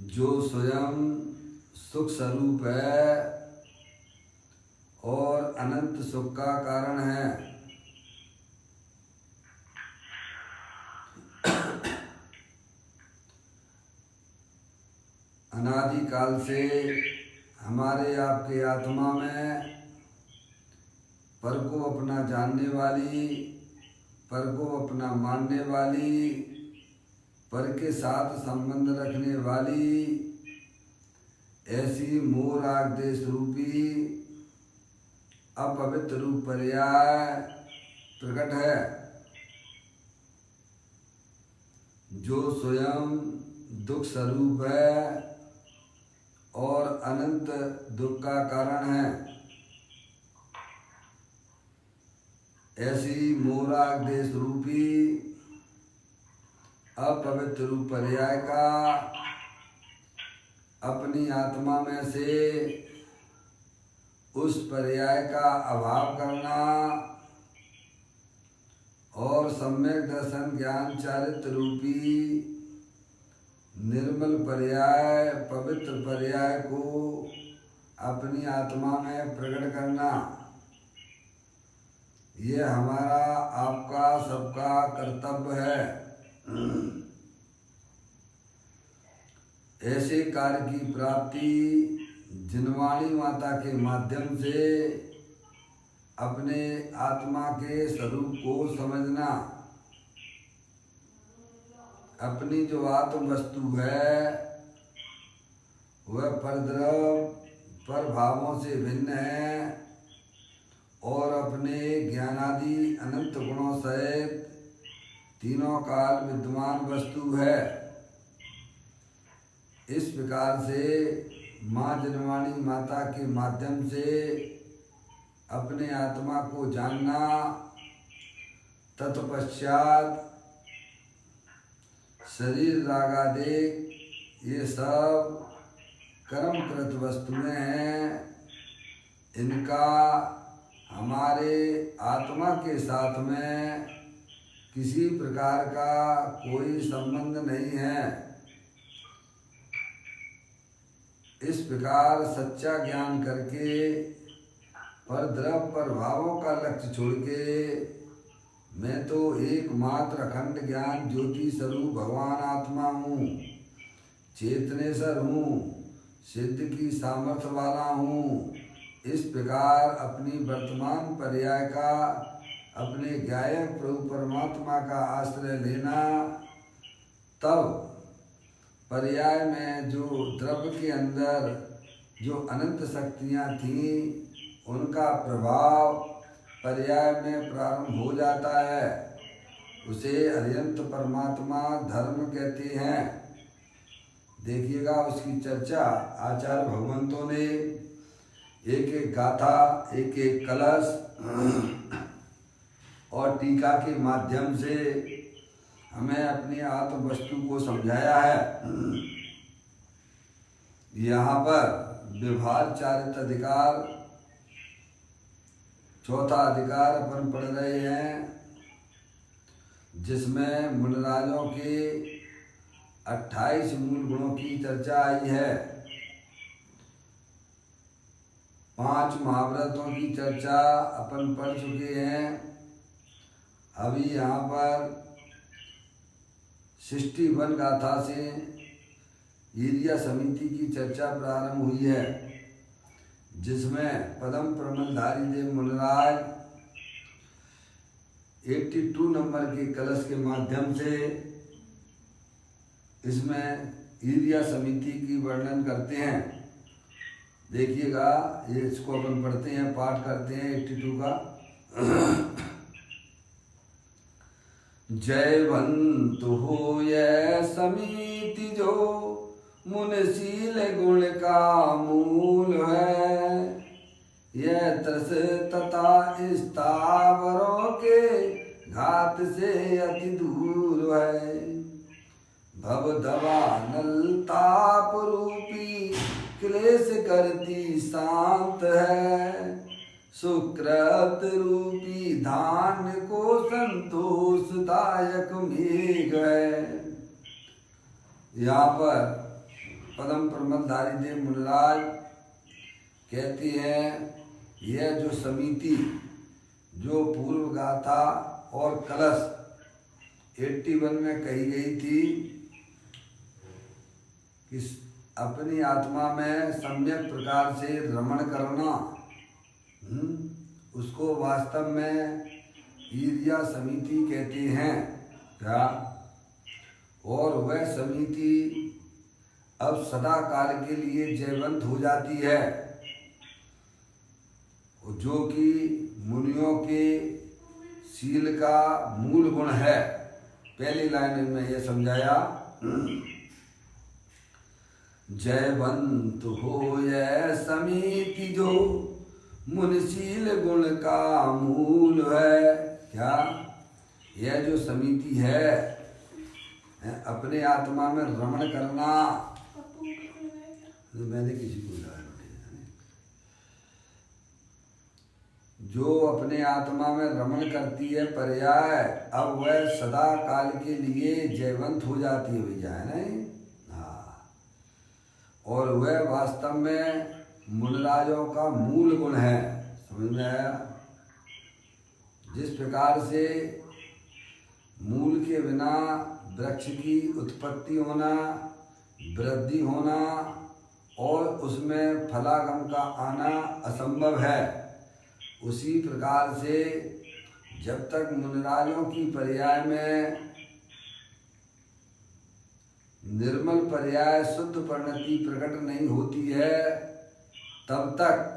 जो स्वयं सुख स्वरूप है और अनंत सुख का कारण है। अनादि काल से हमारे आपके आत्मा में पर को अपना जानने वाली, पर को अपना मानने वाली, पर के साथ संबंध रखने वाली ऐसी मोह राग देश रूपी अपवित्र रूप पर्याय प्रकट है, जो स्वयं दुख स्वरूप है और अनंत दुख का कारण है। ऐसी मोह राग देश रूपी अपवित्र रूप पर्याय का अपनी आत्मा में से उस पर्याय का अभाव करना और सम्यक दर्शन ज्ञान चारित्र रूपी निर्मल पर्याय पवित्र पर्याय को अपनी आत्मा में प्रकट करना, यह हमारा आपका सबका कर्तव्य है। ऐसे कार्य की प्राप्ति जिनवाणी माता के माध्यम से अपने आत्मा के स्वरूप को समझना, अपनी जो आत्म वस्तु है वह परद्रव पर भावों से भिन्न है और अपने ज्ञानादि अनंत गुणों सहित तीनों काल विद्यमान वस्तु है। इस प्रकार से माँ जनवाणी माता के माध्यम से अपने आत्मा को जानना, तत्पश्चात शरीर रागादिक ये सब कर्मकृत वस्तुएं हैं, इनका हमारे आत्मा के साथ में किसी प्रकार का कोई संबंध नहीं है। इस प्रकार सच्चा ज्ञान करके पर द्रव प्रभावों का लक्ष्य छोड़ के मैं तो एकमात्र अखंड ज्ञान ज्योति स्वरूप भगवान आत्मा हूँ, चेतनेश्वर हूँ, सिद्ध की सामर्थ्य वाला हूँ। इस प्रकार अपनी वर्तमान पर्याय का अपने गायक प्रभु परमात्मा का आश्रय लेना, तब पर्याय में जो द्रव्य के अंदर जो अनंत शक्तियाँ थीं उनका प्रभाव पर्याय में प्रारंभ हो जाता है। उसे अरिहंत परमात्मा धर्म कहते हैं। देखिएगा उसकी चर्चा आचार्य भगवंतों ने एक एक गाथा, एक एक कलश और टीका के माध्यम से हमें अपनी आत्म वस्तु को समझाया है। यहाँ पर व्यवहार चारित अधिकार चौथा अधिकार अपन पढ़ रहे हैं, जिसमें मुनिराजों के 28 मूल गुणों की चर्चा आई है। 5 महाव्रतों की चर्चा अपन पढ़ चुके हैं। अभी यहाँ पर 61 गाथा से ईर्या समिति की चर्चा प्रारंभ हुई है, जिसमें पदम प्रमलधारी देव मुनिराज 82 नंबर के कलश के माध्यम से इसमें ईर्या समिति की वर्णन करते हैं। देखिएगा, ये इसको अपन पढ़ते हैं, पाठ करते हैं 82 का। जयवंतु हो यह समिति जो मुनशील गुण का मूल है, यह त्रस तथा स्थावरों के घात से अति दूर है। भव दवा नल ताप रूपी क्लेश करती शांत है, सुकृत रूपी धान्य को संतोषदायक मेघ है। यहाँ पर पद्म प्रमलधारी देव मुनिराज कहते हैं, यह जो समिति जो पूर्व गाथा और कलश 81 में कही गई थी कि अपनी आत्मा में सम्यक प्रकार से रमण करना, उसको वास्तव में ईर्या समिति कहते हैं क्या। और वह समिति अब सदा काल के लिए जयवंत हो जाती है, जो कि मुनियों के शील का मूल गुण है। पहली लाइन में यह समझाया, जयवंत हो यह समिति जो मुनिशील गुण का मूल है। क्या यह जो समिति है अपने आत्मा में रमण करना, मैंने किसी को जो अपने आत्मा में रमण करती है पर्याय, अब वह सदा काल के लिए जयवंत हो जाती है भैया, है नहीं। हाँ, और वह वास्तव में मुनिराजों का मूल गुण है। समझ में आया। जिस प्रकार से मूल के बिना वृक्ष की उत्पत्ति होना, वृद्धि होना और उसमें फलागम का आना असंभव है, उसी प्रकार से जब तक मुनिराजों की पर्याय में निर्मल पर्याय शुद्ध परिणति प्रकट नहीं होती है, तब तक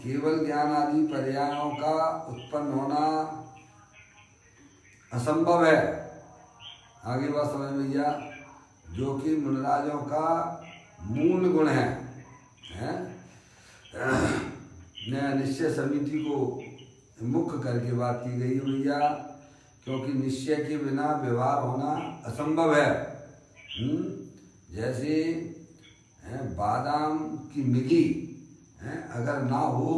केवल ज्ञान आदि पर्यायों का उत्पन्न होना असंभव है। आगे बात समझ में भैया, जो कि मुनिराजों का मूल गुण है। निश्चय समिति को मुख्य करके बात की गई भैया, क्योंकि निश्चय के बिना व्यवहार होना असंभव है। जैसे बादाम की मिली अगर ना हो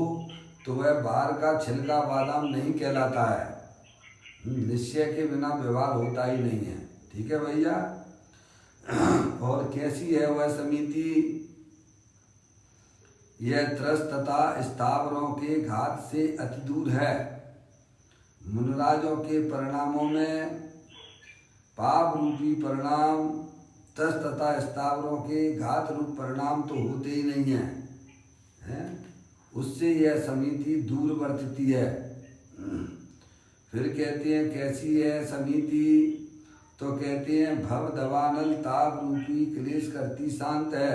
तो वह बाहर का छिलका बादाम नहीं कहलाता है। निश्चय के बिना व्यवहार होता ही नहीं है। ठीक है भैया। और कैसी है वह समिति? यह त्रस्त तथा स्थावरों के घात से अति दूर है। मुनिराजों के परिणामों में पाप रूपी परिणाम त्रस्त तथा स्थावरों के घात रूप परिणाम तो होते ही नहीं हैं, उससे यह समिति दूर वर्तती है। फिर कहते हैं कैसी है समिति? तो कहते हैं भव दवानल ताप रूपी क्लेश करती शांत है।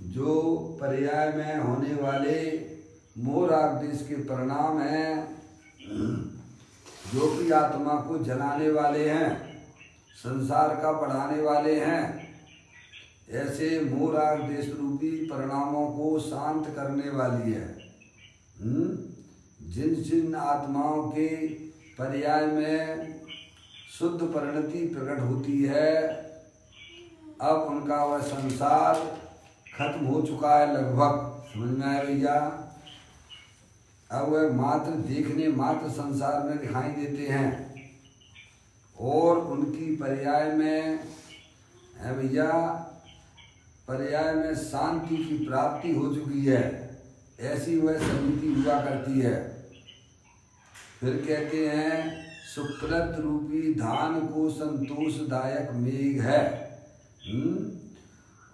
जो पर्याय में होने वाले मोह राग देश के परिणाम हैं, जो कि आत्मा को जलाने वाले हैं, संसार का बढ़ाने वाले हैं, ऐसे मोह राग देश रूपी परिणामों को शांत करने वाली है। जिन जिन आत्माओं के पर्याय में शुद्ध परिणति प्रकट होती है, अब उनका वह संसार खत्म हो चुका है लगभग। समझ में आया भैया? अब वह मात्र देखने मात्र संसार में दिखाई देते हैं और उनकी पर्याय में है भैया, पर्याय में शांति की प्राप्ति हो चुकी है। ऐसी वह समिति हुआ करती है। फिर कहते हैं सुकृत रूपी धान को संतोषदायक मेघ है।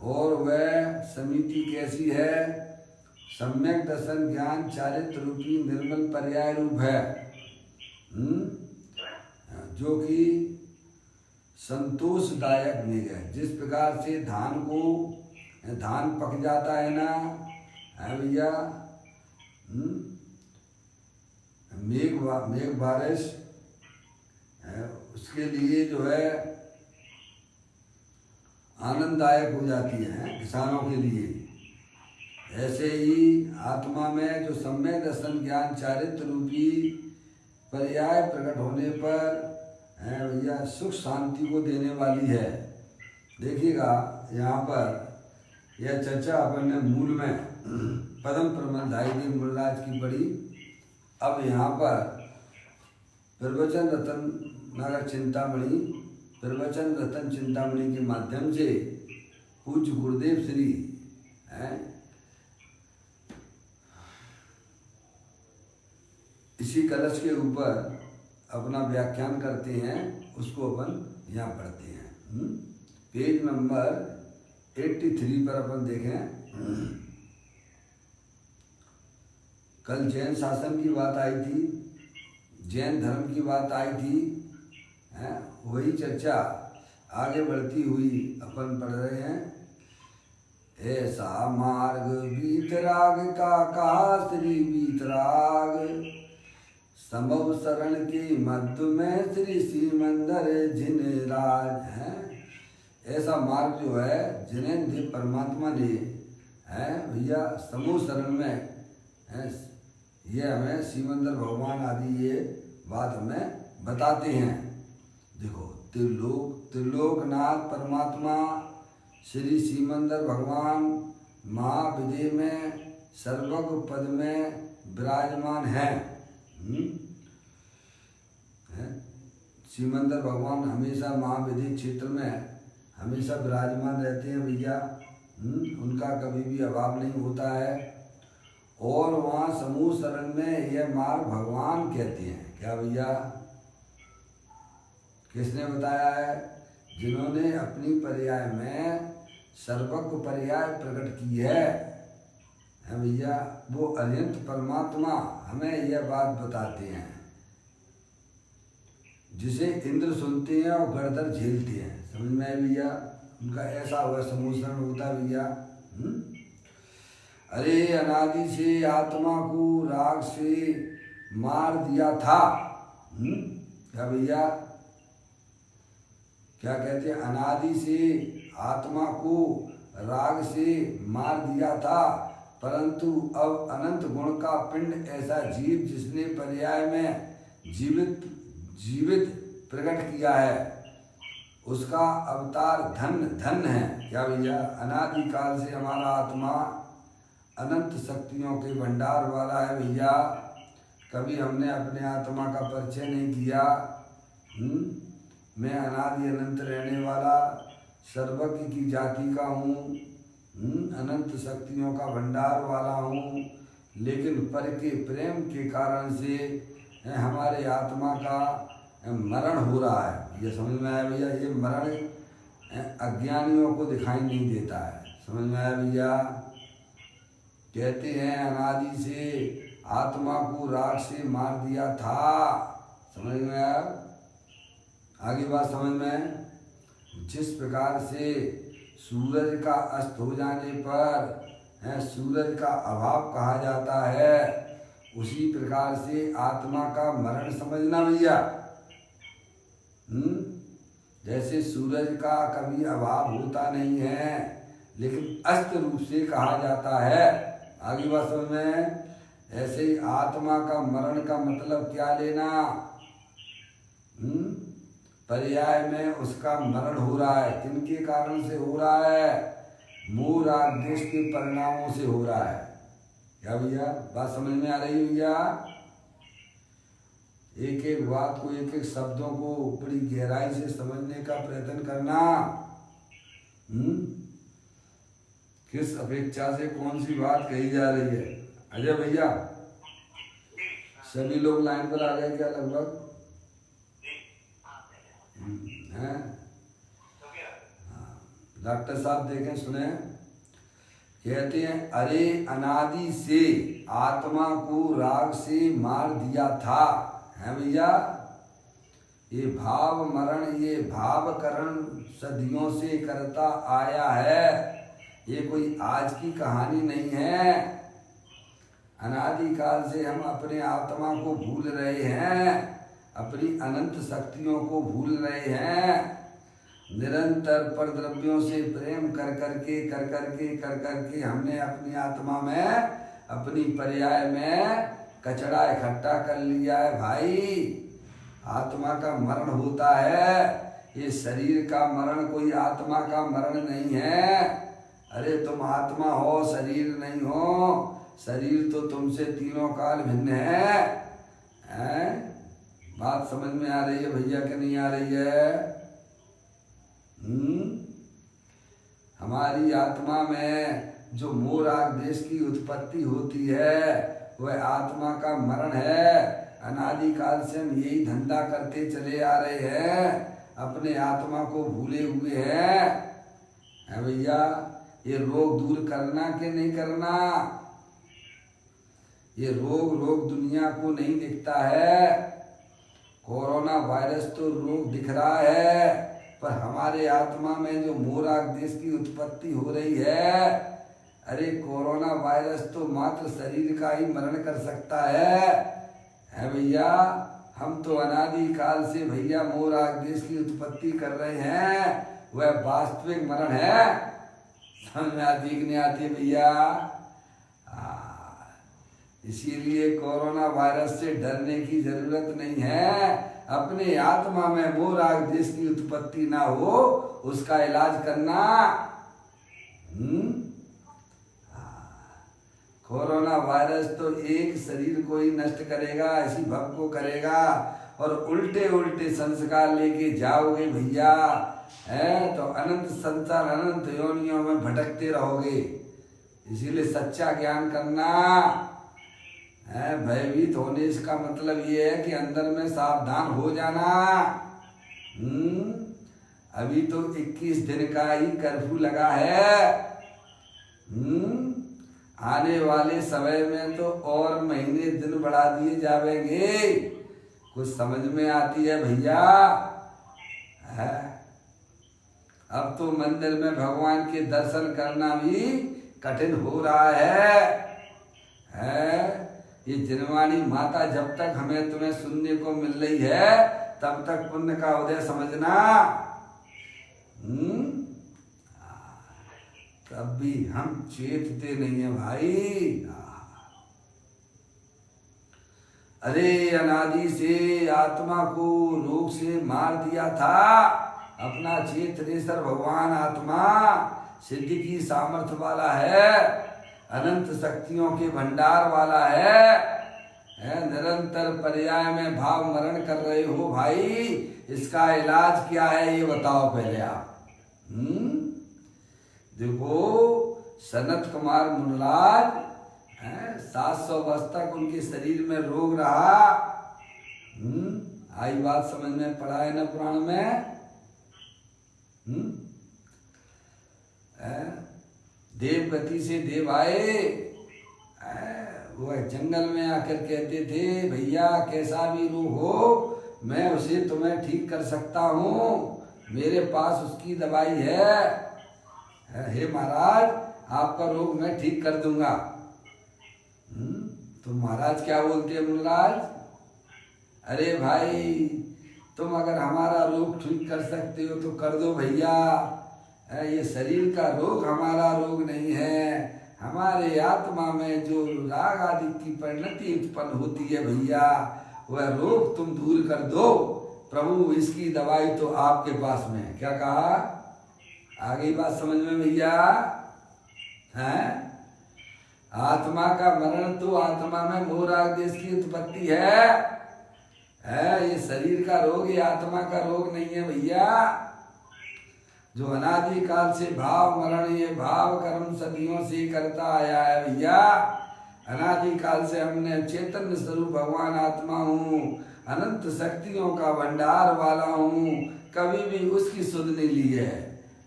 और वह समिति कैसी है? सम्यक दर्शन ज्ञान चारित्र रूपी निर्मल पर्याय रूप है, जो कि संतोषदायक मेघ है। जिस प्रकार से धान पक जाता है ना, है भैया, मेघ बारिश उसके लिए जो है आनंददायक हो जाती है किसानों के लिए। ऐसे ही आत्मा में जो सम्यक दर्शन ज्ञान चारित्र रूपी पर्याय प्रकट होने पर है भैया, सुख शांति को देने वाली है। देखिएगा यहाँ पर यह चर्चा अपन ने मूल में पद्म प्रमलधारी देव मुनिराज की पढ़ी। अब यहाँ पर प्रवचन रतन नगर चिंतामणि प्रवचन रतन चिंतामणि के माध्यम से पूज्य गुरुदेव श्री इसी कलश के ऊपर अपना व्याख्यान करते हैं, उसको अपन यहाँ पढ़ते हैं। पेज नंबर 83 पर अपन देखें। कल जैन शासन की बात आई थी, जैन धर्म की बात आई थी, वही चर्चा आगे बढ़ती हुई अपन पढ़ रहे हैं। ऐसा मार्ग बीतराग का कहा श्री बीतराग, संभव शरण के मध्य में श्री सिमंदर जिन राज है। ऐसा मार्ग जो है जिन्हें परमात्मा ने है भैया समूह शरण में है, ये हमें सिमंदर भगवान आदि ये बात हमें बताते हैं। देखो त्रिलोकनाथ परमात्मा श्री सिमंदर भगवान महाविजय में सर्वज्ञ पद में विराजमान है। सिमंदर भगवान हमेशा महाविजय क्षेत्र में हमेशा विराजमान रहते हैं भैया, उनका कभी भी अभाव नहीं होता है। और वहाँ समूह शरण में यह मार्ग भगवान कहते हैं। क्या भैया? किसने बताया है? जिन्होंने अपनी पर्याय में सर्वज्ञ पर्याय प्रकट की है भैया, वो अनंत परमात्मा हमें यह बात बताते हैं, जिसे इंद्र सुनते हैं और गर्दन झेलते हैं। समझ में आए भैया? उनका ऐसा हुआ समूह शरण होता है भैया। अरे अनादि से आत्मा को राग से मार दिया था। क्या भैया? क्या कहते हैं? अनादि से आत्मा को राग से मार दिया था, परंतु अब अनंत गुण का पिंड ऐसा जीव जिसने पर्याय में जीवित प्रकट किया है, उसका अवतार धन है। क्या भैया? अनादि काल से हमारा आत्मा अनंत शक्तियों के भंडार वाला है भैया। कभी हमने अपने आत्मा का परिचय नहीं किया। मैं अनादि अनंत रहने वाला सर्वज्ञ की जाति का हूँ, अनंत शक्तियों का भंडार वाला हूँ, लेकिन पर के प्रेम के कारण से हमारे आत्मा का मरण हो रहा है। ये समझ में आया भैया? ये मरण अज्ञानियों को दिखाई नहीं देता है। समझ में आया भैया? कहते हैं अनादि से आत्मा को राग से मार दिया था। समझ में आया? आगे बात समझ में? जिस प्रकार से सूरज का अस्त हो जाने पर सूरज का अभाव कहा जाता है, उसी प्रकार से आत्मा का मरण समझना भैया। जैसे सूरज का कभी अभाव होता नहीं है, लेकिन अस्त रूप से कहा जाता है। आगे बात समझ में? ऐसे ही आत्मा का मरण का मतलब क्या लेना? पर्याय में उसका मरण हो रहा है। किनके कारण से हो रहा है? मोह राग द्वेष के परिणामों से हो रहा है। क्या भैया? बात समझ में आ रही है भैया? एक एक बात को, एक एक शब्दों को बड़ी गहराई से समझने का प्रयत्न करना। किस अपेक्षा से कौन सी बात कही जा रही है? अजय भैया, सभी लोग लाइन पर आ गए क्या लगभग? हैं? डॉक्टर साहब देखें, सुने। कहते हैं अरे अनादि से आत्मा को राग से मार दिया था। है भैया? ये भाव मरण, ये भावकरण सदियों से करता आया है। ये कोई आज की कहानी नहीं है। अनादि काल से हम अपने आत्मा को भूल रहे हैं, अपनी अनंत शक्तियों को भूल रहे हैं। निरंतर पर द्रव्यों से प्रेम कर करके हमने अपनी आत्मा में, अपनी पर्याय में कचरा इकट्ठा कर लिया है भाई। आत्मा का मरण होता है। ये शरीर का मरण कोई आत्मा का मरण नहीं है। अरे तुम आत्मा हो, शरीर नहीं हो। शरीर तो तुमसे तीनों काल भिन्न है? बात समझ में आ रही है भैया कि नहीं आ रही है? हमारी आत्मा में जो मोह राग द्वेष की उत्पत्ति होती है वह आत्मा का मरण है। अनादि काल से हम यही धंधा करते चले आ रहे हैं, अपने आत्मा को भूले हुए हैं। भैया, ये रोग दूर करना कि नहीं करना? ये रोग दुनिया को नहीं दिखता है। कोरोना वायरस तो रोग दिख रहा है, पर हमारे आत्मा में जो मोह राग द्वेष की उत्पत्ति हो रही है, अरे कोरोना वायरस तो मात्र शरीर का ही मरण कर सकता है भैया। हम तो अनादि काल से भैया मोह राग द्वेष की उत्पत्ति कर रहे हैं, वह वास्तविक मरण है। समझ में आती कि नहीं आती भैया? इसीलिए कोरोना वायरस से डरने की जरूरत नहीं है। अपने आत्मा में मोह राग द्वेष की उत्पत्ति ना हो, उसका इलाज करना। कोरोना वायरस तो एक शरीर को ही नष्ट करेगा, इसी भव को करेगा, और उल्टे उल्टे संस्कार लेके जाओगे भैया, है तो अनंत संसार अनंत योनियों में भटकते रहोगे। इसीलिए सच्चा ज्ञान करना है। भयभीत होने इसका मतलब ये है कि अंदर में सावधान हो जाना। अभी तो 21 दिन का ही कर्फ्यू लगा है। आने वाले समय में तो और महीने दिन बढ़ा दिए जाएंगे। कुछ समझ में आती है भैया? अब तो मंदिर में भगवान के दर्शन करना भी कठिन हो रहा है। ये जिनवाणी माता जब तक हमें तुम्हें सुनने को मिल रही है, तब तक पुण्य का उदय समझना। तब भी हम चेतते नहीं है भाई। अरे अनादि से आत्मा को रोग से मार दिया था अपना चेतनेश्वर भगवान। आत्मा सिद्धि की सामर्थ्य वाला है, अनंत शक्तियों के भंडार वाला है। निरंतर पर्याय में भाव मरण कर रहे हो भाई, इसका इलाज क्या है ये बताओ पहले आप। देखो, सनत कुमार मुनिराज 700 वर्ष तक उनके शरीर में रोग रहा। आई बात समझ में पड़ा है ना पुराण में? देवगति से देव आए, वह जंगल में आकर कहते थे भैया कैसा भी रोग हो, मैं उसे तुम्हें ठीक कर सकता हूँ, मेरे पास उसकी दवाई है। हे महाराज, आपका रोग मैं ठीक कर दूंगा। तो महाराज क्या बोलते हैं मुनिराज? अरे भाई, तुम अगर हमारा रोग ठीक कर सकते हो तो कर दो भैया। ये शरीर का रोग हमारा रोग नहीं है, हमारे आत्मा में जो राग आदि की परिणति उत्पन्न होती है भैया, वह रोग तुम दूर कर दो। प्रभु, इसकी दवाई तो आपके पास में है। क्या कहा? आगे बात समझ में भैया? आत्मा का मरण तो आत्मा में मोह राग द्वेष की उत्पत्ति है। ये शरीर का रोग, ये आत्मा का रोग नहीं है भैया। जो अनादि काल से भाव मरण ये भाव कर्म सदियों से करता आया है भैया। अनादि काल से हमने चैतन्य स्वरूप भगवान आत्मा हूँ, अनंत शक्तियों का भंडार वाला हूँ, कभी भी उसकी सुध नहीं ली है।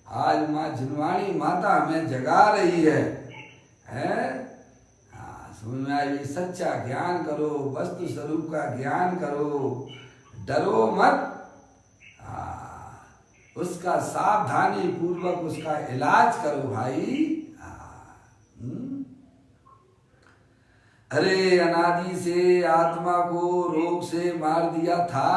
आज माँ जिनवाणी माता हमें जगा रही है। समझ में आई? सच्चा ज्ञान करो, वस्तु स्वरूप का ज्ञान करो, डरो मत। उसका सावधानी पूर्वक उसका इलाज करो भाई। अरे अनादि से आत्मा को रोग से मार दिया था,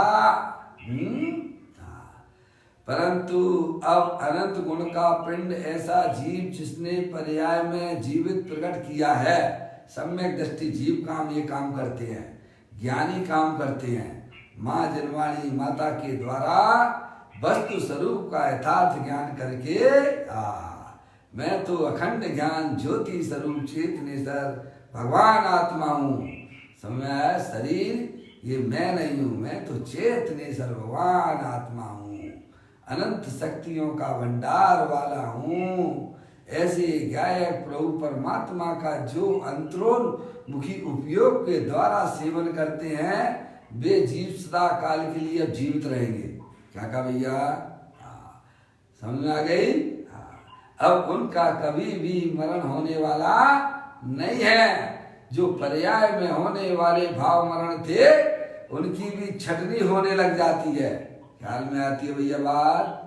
परंतु अब अनंत गुण का पिंड ऐसा जीव जिसने पर्याय में जीवित प्रकट किया है। सम्यक दृष्टि जीव काम ये काम करते हैं, ज्ञानी काम करते हैं। माँ जिनवाणी माता के द्वारा वस्तु स्वरूप का यथार्थ ज्ञान करके मैं तो अखंड ज्ञान ज्योति स्वरूप चेतनेश्वर भगवान आत्मा हूँ। समझ आया? शरीर ये मैं नहीं हूँ, मैं तो चेतनेश्वर भगवान आत्मा हूँ। अनंत शक्तियों का भंडार वाला हूँ। ऐसे गायक प्रभु परमात्मा का जो अंतरोन्मुखी उपयोग के द्वारा सेवन करते हैं वे जीव सदा काल के लिए अब जीवित रहेंगे। क्या कहा भैया? समझ में आ गई? अब उनका कभी भी मरण होने वाला नहीं है। जो पर्याय में होने वाले भाव मरण थे उनकी भी छटनी होने लग जाती है। ख्याल में आती है भैया बात?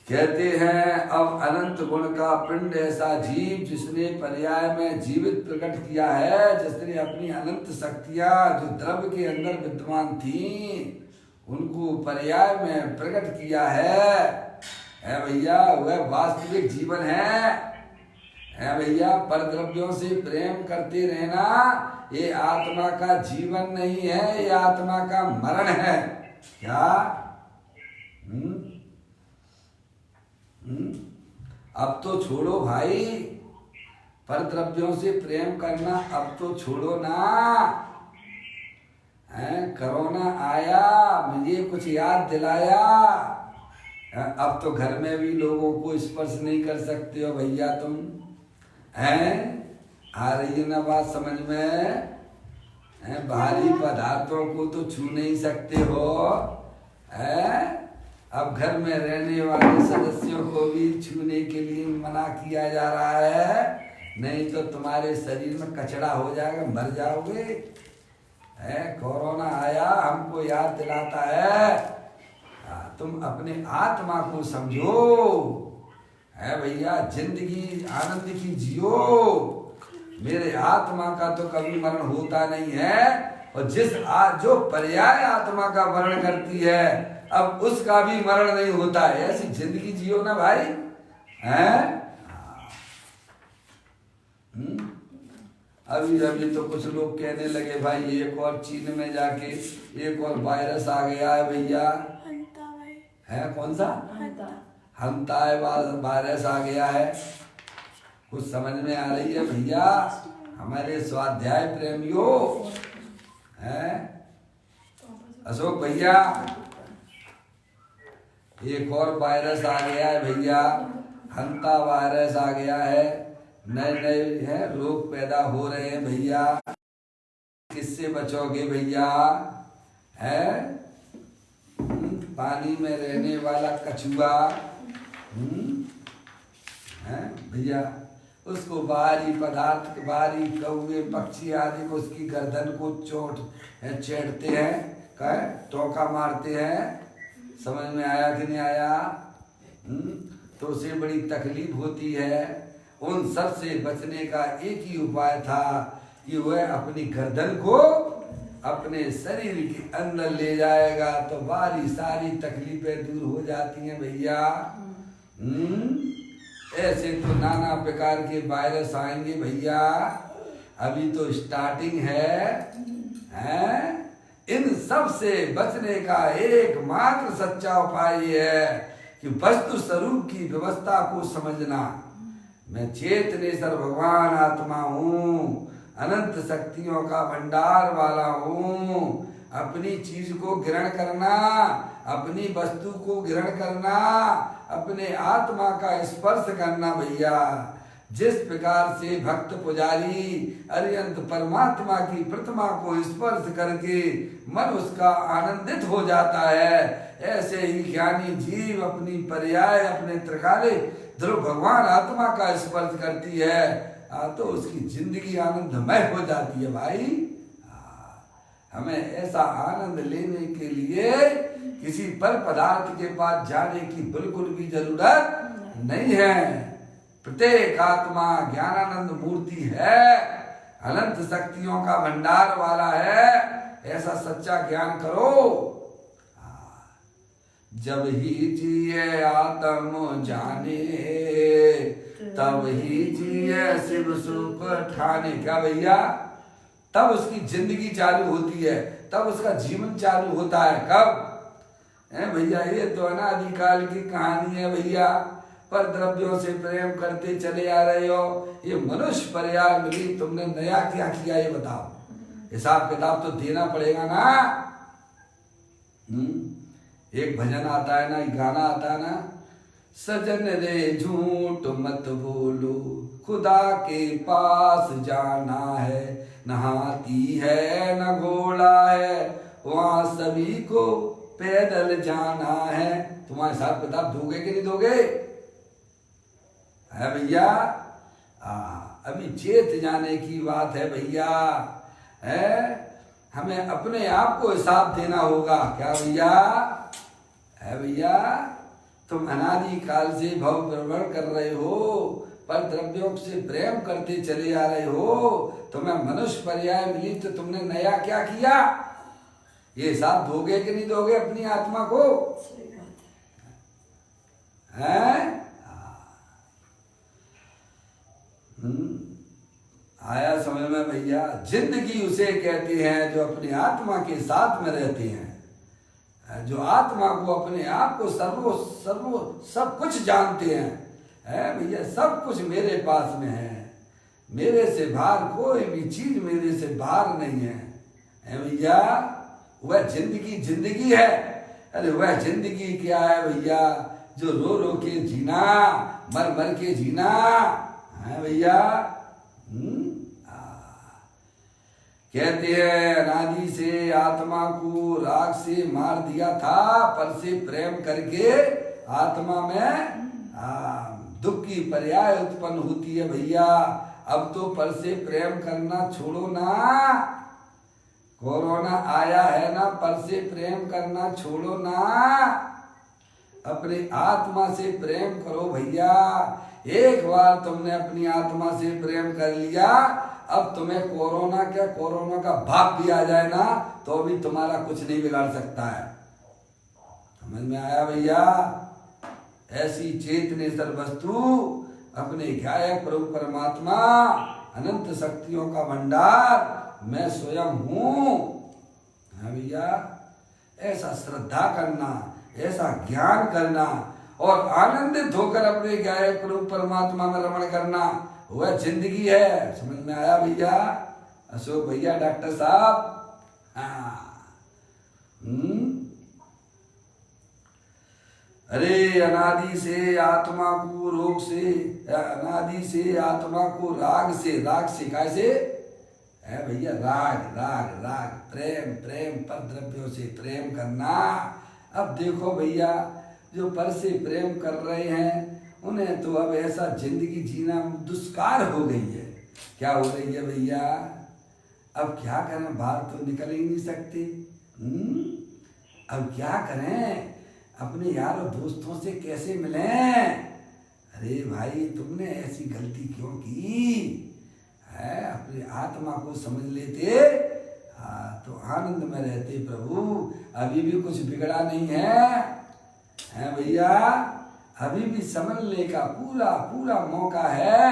कहते हैं अब अनंत गुण का पिंड ऐसा जीव जिसने पर्याय में जीवित प्रकट किया है, जिसने अपनी अनंत शक्तियां जो द्रव्य के अंदर विद्यमान थी उनको पर्याय में प्रकट किया है भैया, वह वास्तविक जीवन है भैया। पर द्रव्यों से प्रेम करते रहना ये आत्मा का जीवन नहीं है, ये आत्मा का मरण है। क्या? अब तो छोड़ो भाई, पर द्रव्यों से प्रेम करना अब तो छोड़ो ना। कोरोना आया, मुझे कुछ याद दिलाया। अब तो घर में भी लोगों को स्पर्श नहीं कर सकते हो भैया तुम। आ रही है ना बात समझ में? भारी पदार्थों को तो छू नहीं सकते हो। अब घर में रहने वाले सदस्यों को भी छूने के लिए मना किया जा रहा है, नहीं तो तुम्हारे शरीर में कचड़ा हो जाएगा, मर जाओगे। कोरोना आया हमको याद दिलाता है तुम अपने आत्मा को समझो भैया, जिंदगी आनंद की जियो। मेरे आत्मा का तो कभी मरण होता नहीं है, और जो पर्याय आत्मा का मरण करती है अब उसका भी मरण नहीं होता है। ऐसी जिंदगी जियो ना भाई। अभी तो कुछ लोग कहने लगे भाई एक और चीन में जाके एक और वायरस आ गया है भैया। कौन सा? हंता वायरस आ गया है। कुछ समझ में आ रही है भैया हमारे स्वाध्याय प्रेमियों? अशोक भैया एक और वायरस आ गया है भैया, हंता वायरस आ गया है। नए रोग पैदा हो रहे हैं भैया, किससे बचोगे भैया? पानी में रहने वाला कछुआ भैया, उसको बाहरी पदार्थ, बाहरी कौवे पक्षी आदि को उसकी गर्दन को छेड़ते हैं, टोका मारते हैं। समझ में आया कि नहीं आया? तो उसे बड़ी तकलीफ होती है। उन सब से बचने का एक ही उपाय था कि वह अपनी गर्दन को अपने शरीर के अंदर ले जाएगा तो बारी सारी तकलीफें दूर हो जाती हैं भैया। ऐसे तो नाना प्रकार के वायरस आएंगे भैया, अभी तो स्टार्टिंग है। इन सब से बचने का एकमात्र सच्चा उपाय है कि वस्तु स्वरूप की व्यवस्था को समझना। मैं चेतनेश्वर भगवान आत्मा हूँ, अनंत शक्तियों का भंडार वाला हूँ। अपनी चीज को ग्रहण करना, अपनी वस्तु को ग्रहण करना, अपने आत्मा का स्पर्श करना भैया। जिस प्रकार से भक्त पुजारी अरियंत परमात्मा की प्रतिमा को स्पर्श करके मन उसका आनंदित हो जाता है, ऐसे ही ज्ञानी जीव अपनी पर्याय अपने त्रिकाले ध्रुव भगवान आत्मा का स्पर्श करती है तो उसकी जिंदगी आनंदमय हो जाती है भाई। हमें ऐसा आनंद लेने के लिए किसी पर पदार्थ के पास जाने की बिल्कुल भी जरूरत नहीं है। प्रत्येक आत्मा ज्ञानानंद मूर्ति है, अनंत शक्तियों का भंडार वाला है, ऐसा सच्चा ज्ञान करो। जब ही जिए आत्म जाने तब ही जिए शिव सुख ठाने। क्या भैया? तब उसकी जिंदगी चालू होती है, तब उसका जीवन चालू होता है। कब? भैया ये तो अनादिकाल की कहानी है भैया। पर द्रव्यों से प्रेम करते चले आ रहे हो, ये मनुष्य पर्याय मिली, तुमने नया क्या किया ये बताओ। हिसाब किताब तो देना पड़ेगा ना। एक भजन आता है ना, एक गाना आता है ना, सजन रे झूठ मत बोलो, खुदा के पास जाना है, न हाथी है न घोड़ा है, वहां सभी को पैदल जाना है। तुम्हारे हिसाब किताब दोगे कि नहीं दोगे? है भैया? अभी चेत जाने की बात है भैया। है, हमें अपने आप को हिसाब देना होगा। क्या भैया? है भैया? तुम अनादि काल से भव प्रवण कर रहे हो, पर द्रव्यों से प्रेम करते चले आ रहे हो। तुम्हें मनुष्य पर्याय मिली तो तुमने नया क्या किया? ये हिसाब दोगे कि नहीं दोगे अपनी आत्मा को? है? आया समझ में भैया? जिंदगी उसे कहते हैं जो अपनी आत्मा के साथ में रहते हैं, जो आत्मा को, अपने आप को सर्वो सर्वो सब कुछ जानते हैं। है भैया? सब कुछ मेरे पास में है, मेरे से बाहर कोई भी चीज मेरे से बाहर नहीं है। भैया? वह जिंदगी जिंदगी है। अरे वह जिंदगी क्या है भैया? जो रो रो के जीना, मर मर के जीना। है भैया? कहते हैं अनादि से आत्मा को राग से मार दिया था, पर से प्रेम करके आत्मा में दुख की पर्याय उत्पन्न होती है भैया। अब तो पर से प्रेम करना छोड़ो ना। कोरोना आया है ना, पर से प्रेम करना छोड़ो ना। अपनी आत्मा से प्रेम करो भैया। एक बार तुमने अपनी आत्मा से प्रेम कर लिया, अब तुम्हें कोरोना क्या, कोरोना का भाप भी आ जाए ना, तो भी तुम्हारा कुछ नहीं बिगाड़ सकता है। समझ में आया भैया? ऐसी चेतनेश्वर वस्तु अपने गायक प्रभु परमात्मा, अनंत शक्तियों का भंडार मैं स्वयं हूँ। भैया? ऐसा श्रद्धा करना, ऐसा ज्ञान करना और आनंदित होकर अपने गायक प्रभु परमात्मा में रमण करना, वह जिंदगी है। समझ में आया भैया? अशोक भैया, डॉक्टर साहब? अरे अनादि से आत्मा को रोग से, अनादि से आत्मा को राग से, राग से कैसे है भैया? राग राग राग, प्रेम प्रेम, पर द्रव्यों से प्रेम करना। अब देखो भैया, जो पर से प्रेम कर रहे हैं उन्हें तो अब ऐसा जिंदगी जीना दुष्कार हो गई है। क्या हो रही है भैया? अब क्या करें, बाहर तो निकल ही नहीं सकते। अब क्या करें, अपने यार और दोस्तों से कैसे मिलें? अरे भाई, तुमने ऐसी गलती क्यों की है? अपनी आत्मा को समझ लेते तो आनंद में रहते प्रभु। अभी भी कुछ बिगड़ा नहीं है भैया? अभी भी समझने का पूरा पूरा मौका है।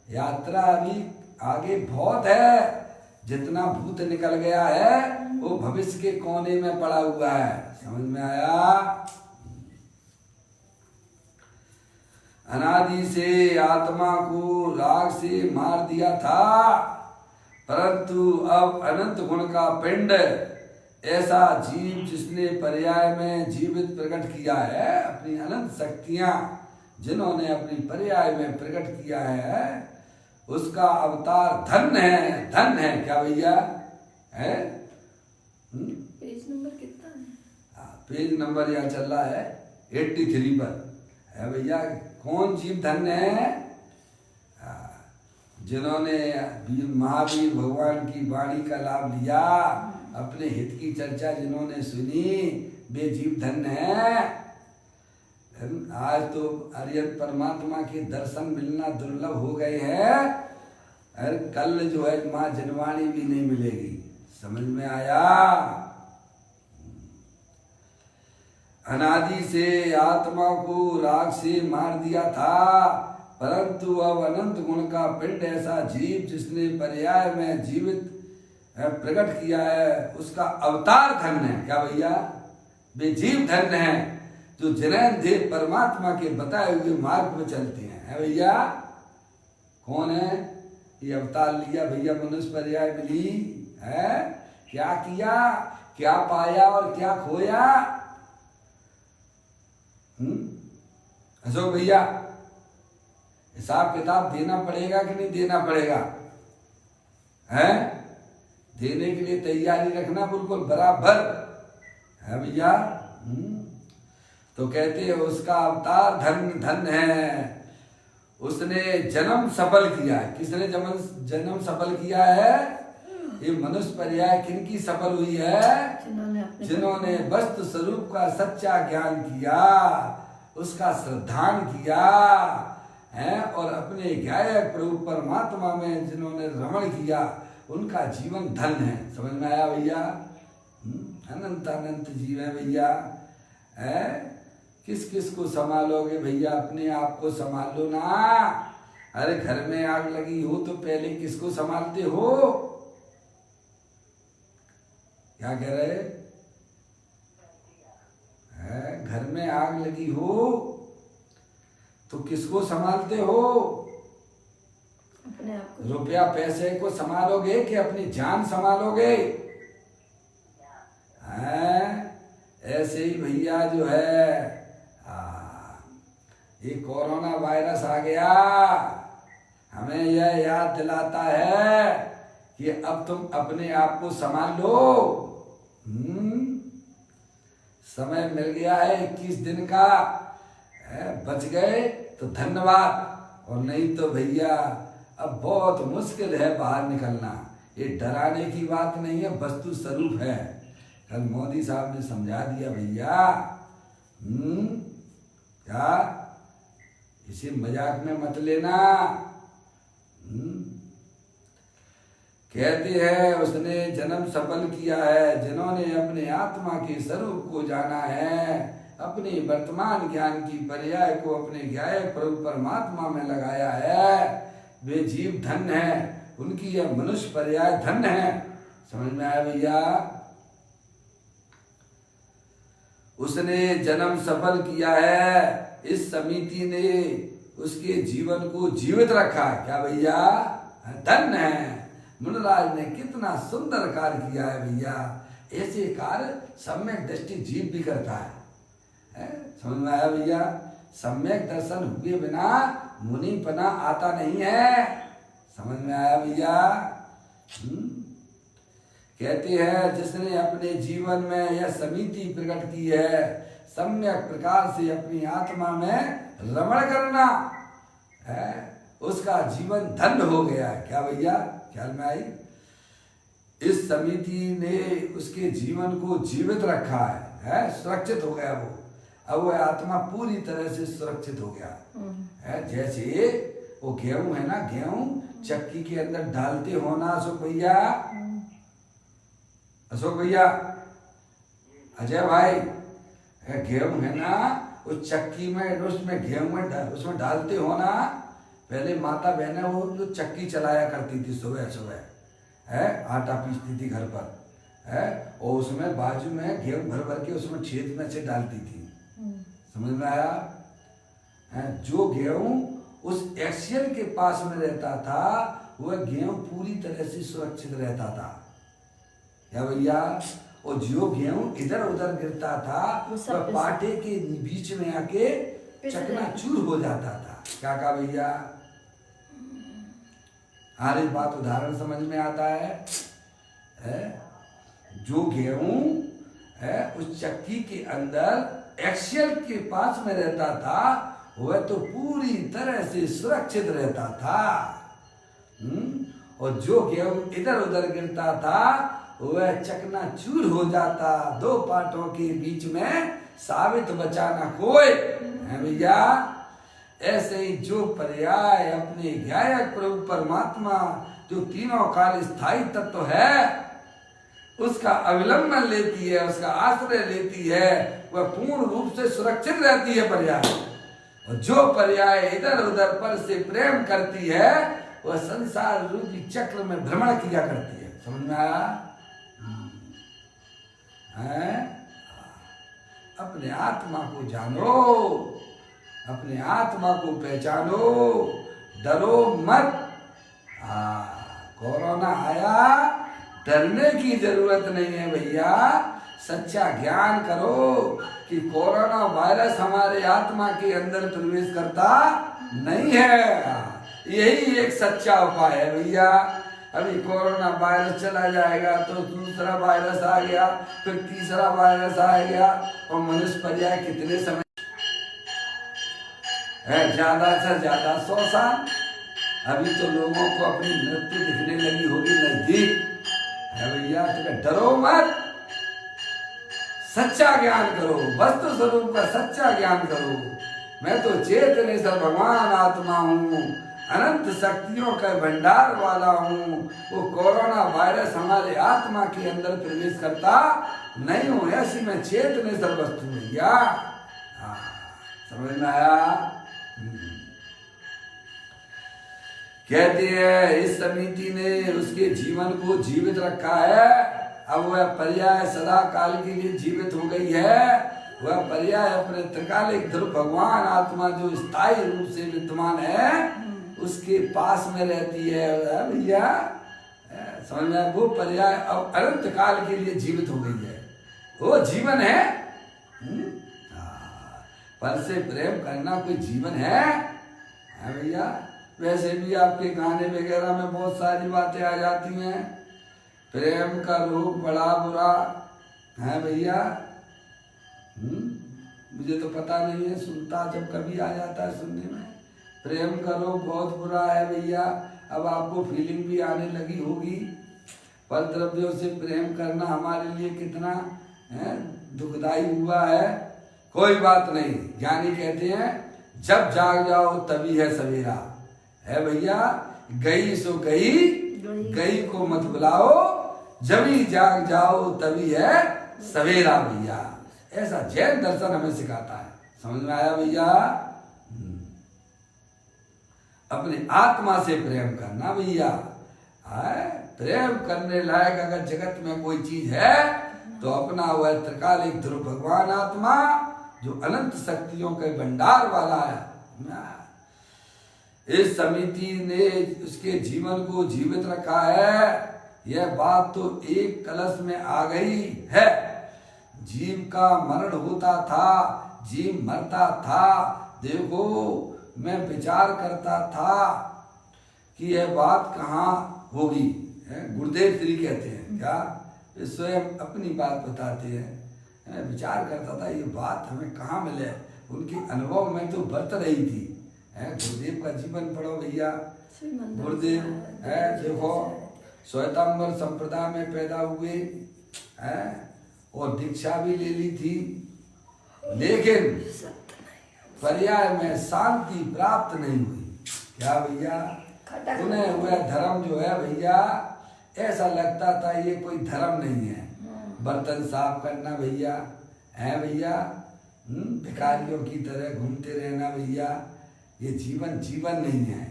यात्रा अभी आगे बहुत है। जितना भूत निकल गया है वो भविष्य के कोने में पड़ा हुआ है। समझ में आया? अनादि से आत्मा को राग से मार दिया था, परंतु अब अनंत गुण का पिंड, ऐसा जीव जिसने पर्याय में जीवित प्रकट किया है, अपनी अनंत शक्तियां जिन्होंने अपनी पर्याय में प्रकट किया है, उसका अवतार धन्य है। धन्य है। क्या भैया? है? पेज नंबर कितना है? पेज नंबर यहाँ चल रहा है 83 पर है भैया। कौन जीव धन्य है? जिन्होंने महावीर भगवान की वाणी का लाभ लिया, अपने हित की चर्चा जिन्होंने सुनी, वे जीव धन्य है। आज तो अरियत परमात्मा के दर्शन मिलना दुर्लभ हो गए हैं। अरे कल जो है माँ जनवाणी भी नहीं मिलेगी। समझ में आया? अनादि से आत्मा को राग से मार दिया था, परंतु अब अनंत गुण का पिंड, ऐसा जीव जिसने पर्याय में जीवित प्रकट किया है, उसका अवतार धन्य है। क्या भैया? वे जीव धन्य है जो जिन्हें देव परमात्मा के बताए हुए मार्ग में चलते हैं। है भैया? कौन है? ये अवतार लिया भैया, मनुष्य पर्याय मिली है। क्या किया? क्या पाया और क्या खोया। अशोक भैया, हिसाब किताब देना पड़ेगा कि नहीं देना पड़ेगा? हैं? देने के लिए तैयारी रखना बिल्कुल बराबर है भैया। तो कहते हैं उसका अवतार धन धन है, उसने जन्म सफल किया है। किसने जन्म सफल किया है? ये मनुष्य पर्याय किनकी सफल हुई है? जिन्होंने वस्तु स्वरूप का सच्चा ज्ञान किया, उसका श्रद्धान किया है, और अपने गायक प्रभु परमात्मा में जिन्होंने रमण किया, उनका जीवन धन है। समझ में आया भैया? अनंत अनंत जीव है भैया। है? किस किस को संभालोगे भैया? अपने आप को संभाल लो ना। अरे घर में आग लगी हो तो पहले किसको संभालते हो? क्या कह रहे हैं? घर में आग लगी हो तो किसको संभालते हो? अपने आप को। रुपया पैसे को संभालोगे कि अपनी जान संभालोगे? ऐसे ही भैया जो है ये कोरोना वायरस आ गया, हमें यह याद दिलाता है कि अब तुम अपने आप को संभाल लो। समय मिल गया है 21 दिन का, बच गए तो धन्यवाद, और नहीं तो भैया अब बहुत मुश्किल है बाहर निकलना। ये डराने की बात नहीं है, वस्तु स्वरूप है। कल मोदी साहब ने समझा दिया भैया। क्या इसे मजाक में मत लेना। कहते हैं उसने जन्म सफल किया है, जिन्होंने अपने आत्मा के स्वरूप को जाना है, अपने वर्तमान ज्ञान की पर्याय को अपने गायक प्रभु परमात्मा में लगाया है, वे जीव धन्य है, उनकी यह मनुष्य पर्याय धन्य है। समझ में आया भैया? उसने जन्म सफल किया है, इस समिति ने उसके जीवन को जीवित रखा। क्या भैया? धन्य है। मुनराज ने कितना सुंदर कार्य किया है भैया। ऐसे कार्य सम्यक दृष्टि जीव भी करता है। समझ में आया भैया? सम्यक दर्शन हुए बिना मुनिपना आता नहीं है। समझ में आया भैया? कहते हैं जिसने अपने जीवन में यह समिति प्रकट की है, सम्यक प्रकार से अपनी आत्मा में रमण करना है, उसका जीवन धन्य हो गया है। क्या भैया? ख्याल में आई? इस समिति ने उसके जीवन को जीवित रखा है, सुरक्षित हो गया वो। अब वह आत्मा पूरी तरह से सुरक्षित हो गया है। जैसे वो गेहूं है ना, गेहूं चक्की के अंदर डालते हो ना अशोक भैया, अशोक भैया, अजय भाई, गेहूं है ना, उस चक्की में उसमें गेहूं में उसमें डालते हो ना। पहले माता बहनें वो जो चक्की चलाया करती थी सुबह सुबह, आटा पीसती थी घर पर, और उसमें बाजू में गेहूं भर भर के उसमें छेद में से डालती थी। समझ में आया? जो गेहूं उस एक्सियल के पास में रहता था, वह गेहूं पूरी तरह से सुरक्षित रहता था। क्या भैया? और जो गेहूं इधर उधर गिरता था, वह पाटे के बीच में आके चकनाचूर हो जाता था। क्या कहा भैया? हर बात उदाहरण समझ में आता है? जो गेहूं उस चक्की के अंदर एक्सियल के पास में रहता था, वह तो पूरी तरह से सुरक्षित रहता था। और जो गेहूं इधर उधर गिरता था, वह चकनाचूर हो जाता। दो पाटों के बीच में साबित बचाना कोई है भैया। ऐसे ही जो पर्याय अपने गायक प्रभु परमात्मा जो तीनों काल स्थायी तत्व है, उसका अवलंबन लेती है, उसका आश्रय लेती है, वह पूर्ण रूप से सुरक्षित रहती है पर्याय। और जो पर्याय इधर उधर पर से प्रेम करती है, वह संसार रूपी चक्र में भ्रमण किया करती है। समझ में आया? अपने आत्मा को जानो, अपने आत्मा को पहचानो, डरो मत। कोरोना आया, डरने की जरूरत नहीं है भैया। सच्चा ज्ञान करो कि कोरोना वायरस हमारे आत्मा के अंदर प्रवेश करता नहीं है। यही एक सच्चा उपाय है भैया। अभी कोरोना वायरस चला जाएगा तो दूसरा वायरस आ गया, फिर तीसरा वायरस आ गया, और मनुष्य पर्याय कितने समय है? ज्यादा से ज्यादा 100 साल। अभी तो लोगों को अपनी मृत्यु दिखने लगी होगी नजदीक है भैया। तो डरो मत, सच्चा ज्ञान करो, वस्तु स्वरूप का सच्चा ज्ञान करो। मैं तो चेतनेश्वर भगवान आत्मा हूँ, अनंत शक्तियों का भंडार वाला हूँ। वो कोरोना वायरस हमारे आत्मा के अंदर प्रवेश करता नहीं हूँ। ऐसी मैं चेतनेश्वर वस्तु भैया। समझ में आया? कहते हैं इस समिति ने उसके जीवन को जीवित रखा है। अब वह पर्याय सदा काल के लिए जीवित हो गई है। वह पर्याय अपने त्रिकालिक ध्रुव भगवान आत्मा जो स्थायी रूप से विद्यमान है उसके पास में रहती है भैया। समझ में? वो पर्याय अब अनंत काल के लिए जीवित हो गई है। वो जीवन है। पर से प्रेम करना कोई जीवन है भैया? वैसे भी आपके गाने वगैरह में बहुत सारी बातें आ जाती हैं। प्रेम का रूप बड़ा बुरा है भैया। मुझे तो पता नहीं है, सुनता जब कभी आ जाता है सुनने में। प्रेम का रूप बहुत बुरा है भैया। अब आपको फीलिंग भी आने लगी होगी। पर द्रव्यों से प्रेम करना हमारे लिए कितना दुखदाई हुआ है। कोई बात नहीं, ज्ञानी कहते हैं जब जाग जाओ तभी है सवेरा है भैया। गई सो गई, गई को मत बुलाओ, जभी जाग जाओ तभी है सवेरा भैया। ऐसा जैन दर्शन हमें सिखाता है। समझ में आया भैया? अपने आत्मा से प्रेम करना भैया। प्रेम करने लायक अगर जगत में कोई चीज है तो अपना वह त्रिकालिक ध्रुव भगवान आत्मा जो अनंत शक्तियों के भंडार वाला है। इस समिति ने उसके जीवन को जीवित रखा है। यह बात तो एक कलश में आ गई है। जीव का मरण होता था, जीव मरता था। देखो मैं विचार करता था कि यह बात कहाँ होगी। गुरुदेव श्री कहते हैं क्या, स्वयं अपनी बात बताते हैं। विचार करता था ये बात हमें कहाँ मिले। उनके अनुभव में तो बरत रही थी। गुरुदेव का जीवन पढ़ो भैया। गुरुदेव है देखो श्वेतांबर संप्रदाय में पैदा हुए और दीक्षा भी ले ली थी, लेकिन पर्याय में शांति प्राप्त नहीं हुई। क्या भैया? उन्हें वह धर्म जो है भैया ऐसा लगता था ये कोई धर्म नहीं है। बर्तन साफ करना भैया है भैया, भिखारियों की तरह घूमते रहना भैया, ये जीवन जीवन नहीं है।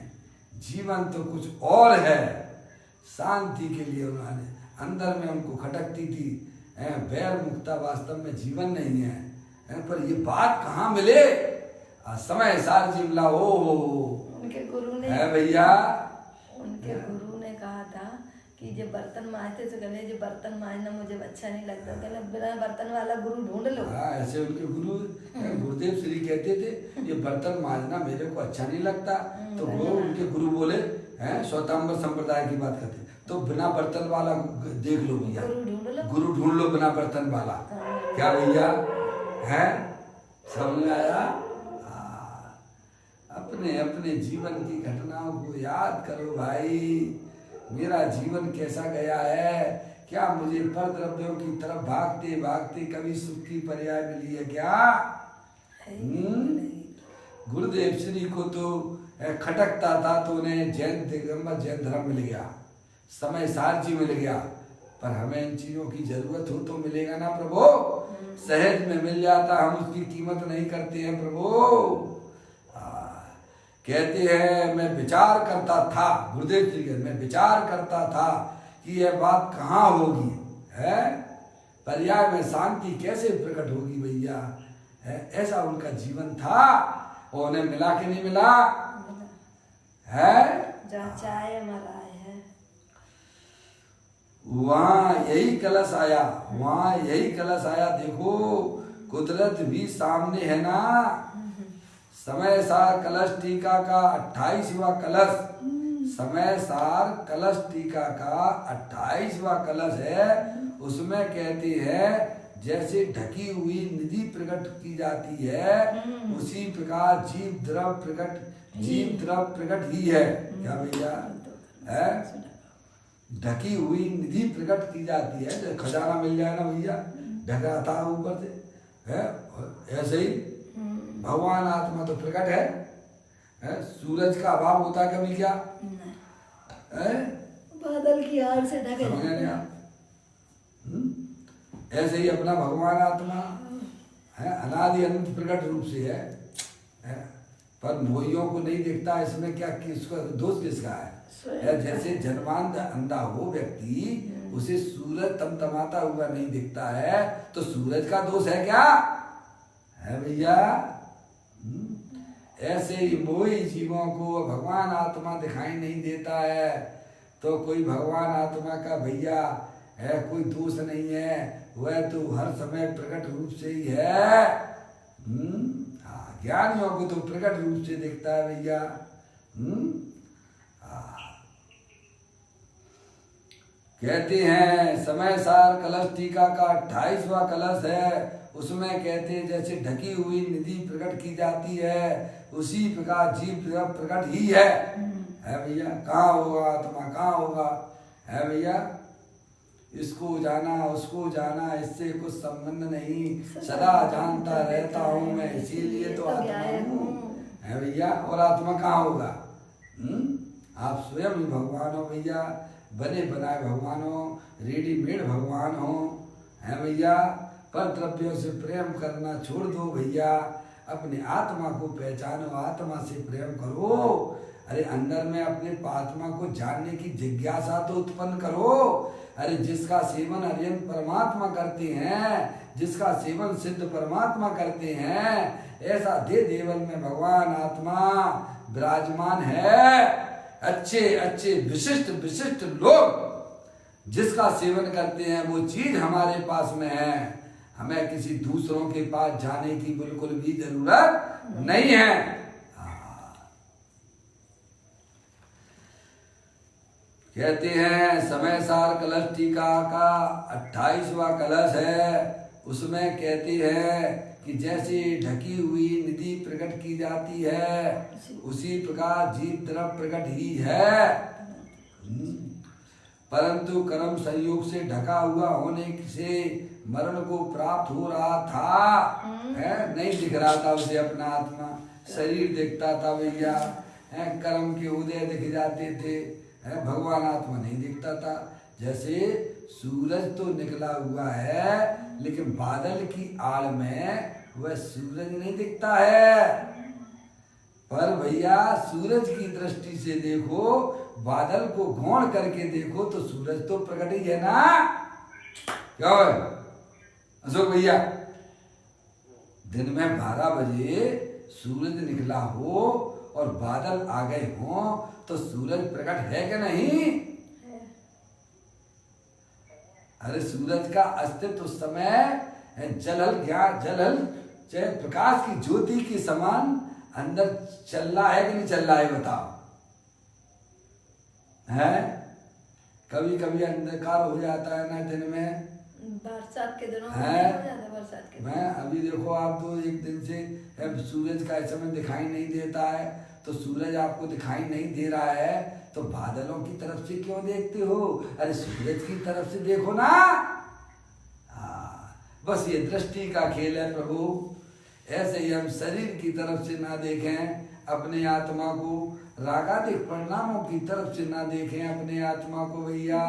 जीवन तो कुछ और है। शांति के लिए उन्होंने अंदर में उनको खटकती थी। बैर मुक्ता वास्तव में जीवन नहीं है। पर ये बात कहाँ मिले? समय सार जिमला हो उनके गुरु ने है भैया। उनके गुरु ने कहा था कि जो बर्तन मांजते तो कहने जो बर्तन मांजना मुझे अच्छा नहीं लगता, कहना बिना बर्तन वाला गुरु ढूंढ लो। ऐसे उनके गुरु गुरुदेव श्री कहते थे ये बर्तन मांजना मेरे को अच्छा नहीं लगता। तो वो उनके गुरु बोले श्वेतांबर संप्रदाय की बात करते तो बिना बर्तन वाला देख लो भैया, गुरु ढूंढ लो बिना बर्तन वाला। क्या भैया है? समझ में आया? अपने अपने जीवन की घटनाओं को याद करो भाई। मेरा जीवन कैसा गया है? क्या मुझे पर द्रव्यों की तरफ भागते भागते कभी सुख की पर्याय मिली है क्या? गुरुदेव श्री को तो खटकता था तो उन्हें जैन दिगंबर जैन धर्म मिल गया, समय सारजी मिल गया। पर हमें इन चीजों की जरूरत हो तो मिलेगा ना प्रभु। सहज में मिल जाता, हम उसकी कीमत नहीं करते हैं प्रभु। कहते हैं मैं विचार करता था, गुरुदेव जी कहते मैं विचार करता था कि यह बात कहाँ होगी है, पर्याय में शांति कैसे प्रकट होगी भैया। ऐसा उनका जीवन था और उन्हें मिला कि नहीं मिला है? जहाँ चाय मराए है वहाँ यही कलश आया, वहाँ यही कलश आया। देखो कुदरत भी सामने है ना। समय सार कलश टीका का 28वां कलश, समय सार कलश टीका का 28वां कलश है। उसमें कहते हैं जैसे ढकी हुई निधि प्रकट की जाती है, उसी प्रकार जीव द्रव प्रकट ही है। क्या भैया है? ढकी हुई निधि प्रकट की जाती है। जब खजाना मिल जाए ना भैया, ढका था ऊपर से है, ऐसे ही भगवान आत्मा तो प्रकट है। सूरज का अभाव होता है कभी क्या है? बादल की आग से ढके ऐसे ही अपना भगवान आत्मा है, अनादि अनंत प्रकट रूप से है। पर मोहियों को नहीं दिखता। इसमें क्या किसका दोष किसका है? जैसे जन्मांध अंधा हो व्यक्ति, उसे सूरज तमतमाता हुआ नहीं दिखता है, तो सूरज का दोष है क्या है भैया? ऐसे ही मोही जीवों को भगवान आत्मा दिखाई नहीं देता है, तो कोई भगवान आत्मा का भैया है कोई दोष नहीं है। वह तो हर समय प्रकट रूप से ही है। ज्ञानियों को तो प्रकट रूप से दिखता है भैया। कहते हैं समय सार कलश टीका का 28वां कलश है। उसमें कहते हैं जैसे ढकी हुई निधि प्रकट की जाती है, उसी प्रकार जीव प्रकट ही है भैया। कहाँ होगा आत्मा, कहाँ होगा है भैया? इसको जाना उसको जाना, इससे कुछ संबंध नहीं। सदा जानता रहता हूँ मैं, इसीलिए तो आत्मा हूँ है भैया। और आत्मा कहाँ होगा? आप स्वयं ही भगवान हो भैया, बने बनाए भगवान हो, रेडीमेड भगवान हो है भैया। पर द्रव्यों से प्रेम करना छोड़ दो भैया, अपने आत्मा को पहचानो, आत्मा से प्रेम करो। अरे अंदर में अपने आत्मा को जानने की जिज्ञासा तो उत्पन्न करो। अरे जिसका सेवन अर्यंत परमात्मा करते हैं, जिसका सेवन सिद्ध परमात्मा करते हैं, ऐसा दे देवल में भगवान आत्मा विराजमान है। अच्छे अच्छे विशिष्ट विशिष्ट लोग जिसका सेवन करते हैं, वो चीज हमारे पास में है। हमें किसी दूसरों के पास जाने की बिल्कुल भी जरूरत नहीं है। कहते हैं समय सार कलश टीका का 28वां कलश है। उसमें कहते हैं कि जैसे ढकी हुई निधि प्रकट की जाती है, उसी प्रकार जीव द्रव प्रकट ही है। परंतु कर्म संयोग से ढका हुआ होने से मरण को प्राप्त हो रहा था है, नहीं दिख रहा था उसे अपना आत्मा। शरीर दिखता था भैया, कर्म के उदय दिख जाते थे, भगवान आत्मा नहीं दिखता था। जैसे सूरज तो निकला हुआ है, लेकिन बादल की आड़ में वह सूरज नहीं दिखता है। पर भैया सूरज की दृष्टि से देखो, बादल को गौण करके देखो, तो सूरज तो प्रकट ही है ना। क्या है अशोक भैया? दिन में 12 बजे सूरज निकला हो और बादल आ गए हो, तो सूरज प्रकट है कि नहीं? अरे सूरज का अस्तित्व उस समय जलल चाहे प्रकाश की ज्योति के समान अंदर चल रहा है कि नहीं चल रहा है? बताओ। है कभी कभी अंधकार हो जाता है ना दिन में, बरसात के दिनों में बरसात के मैं अभी देखो आप तो एक दिन से सूरज का इस समय दिखाई नहीं देता है, तो सूरज आपको दिखाई नहीं दे रहा है, तो बादलों की तरफ से क्यों देखते हो? अरे सूरज की तरफ से देखो ना। बस ये दृष्टि का खेल है प्रभु। ऐसे ही हम शरीर की तरफ से ना देखें अपने आत्मा को, रागादिक परिणामों की तरफ से ना देखें अपने आत्मा को भैया।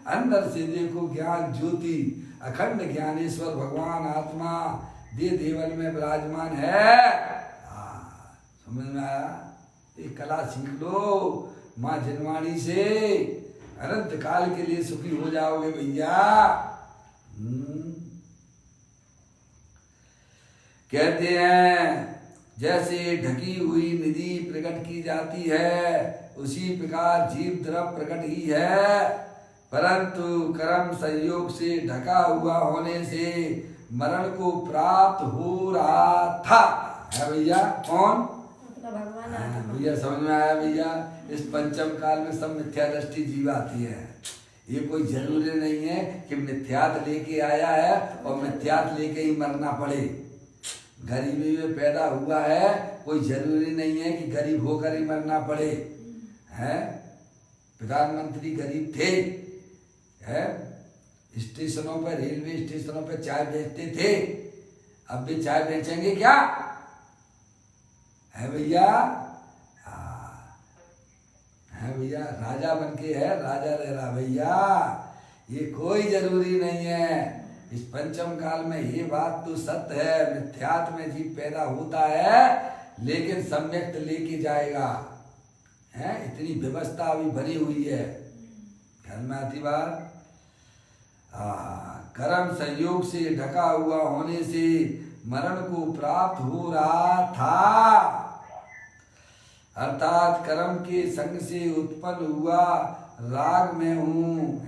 अंदर से देखो, ज्ञान ज्योति अखंड ज्ञानेश्वर भगवान आत्मा दे देवल में विराजमान है। समझ में आया? एक कला सीख लो माँ जनवाणी से, अनंत काल के लिए सुखी हो जाओगे भैया। कहते हैं जैसे ढकी हुई निधि प्रकट की जाती है, उसी प्रकार जीव द्रव प्रकट ही है। परंतु कर्म संयोग से ढका हुआ होने से मरण को प्राप्त हो रहा था। है भैया कौन? अपना भगवान आत्मा। भैया समझ में आया भैया? इस पंचम काल में सब मिथ्या दृष्टि जीव आती है। ये कोई जरूरी नहीं है कि मिथ्यात लेके आया है और मिथ्यात लेके ही मरना पड़े। गरीबी में पैदा हुआ है, कोई जरूरी नहीं है कि गरीब होकर ही मरना पड़े। है प्रधानमंत्री गरीब थे, है स्टेशनों पर, रेलवे स्टेशनों पर चाय बेचते थे, अब भी चाय बेचेंगे क्या? है भैया? है भैया? राजा बन के है, राजा रह रहा भैया। ये कोई जरूरी नहीं है। इस पंचम काल में ये बात तो सत्य है, मिथ्यात में जीव पैदा होता है लेकिन सम्यक लेके जाएगा। है इतनी व्यवस्था अभी बनी हुई है। ख्याल में आती बात? कर्म संयोग से ढका हुआ होने से मरण को प्राप्त हो रहा था, अर्थात कर्म के संग से उत्पन्न हुआ राग में हूँ।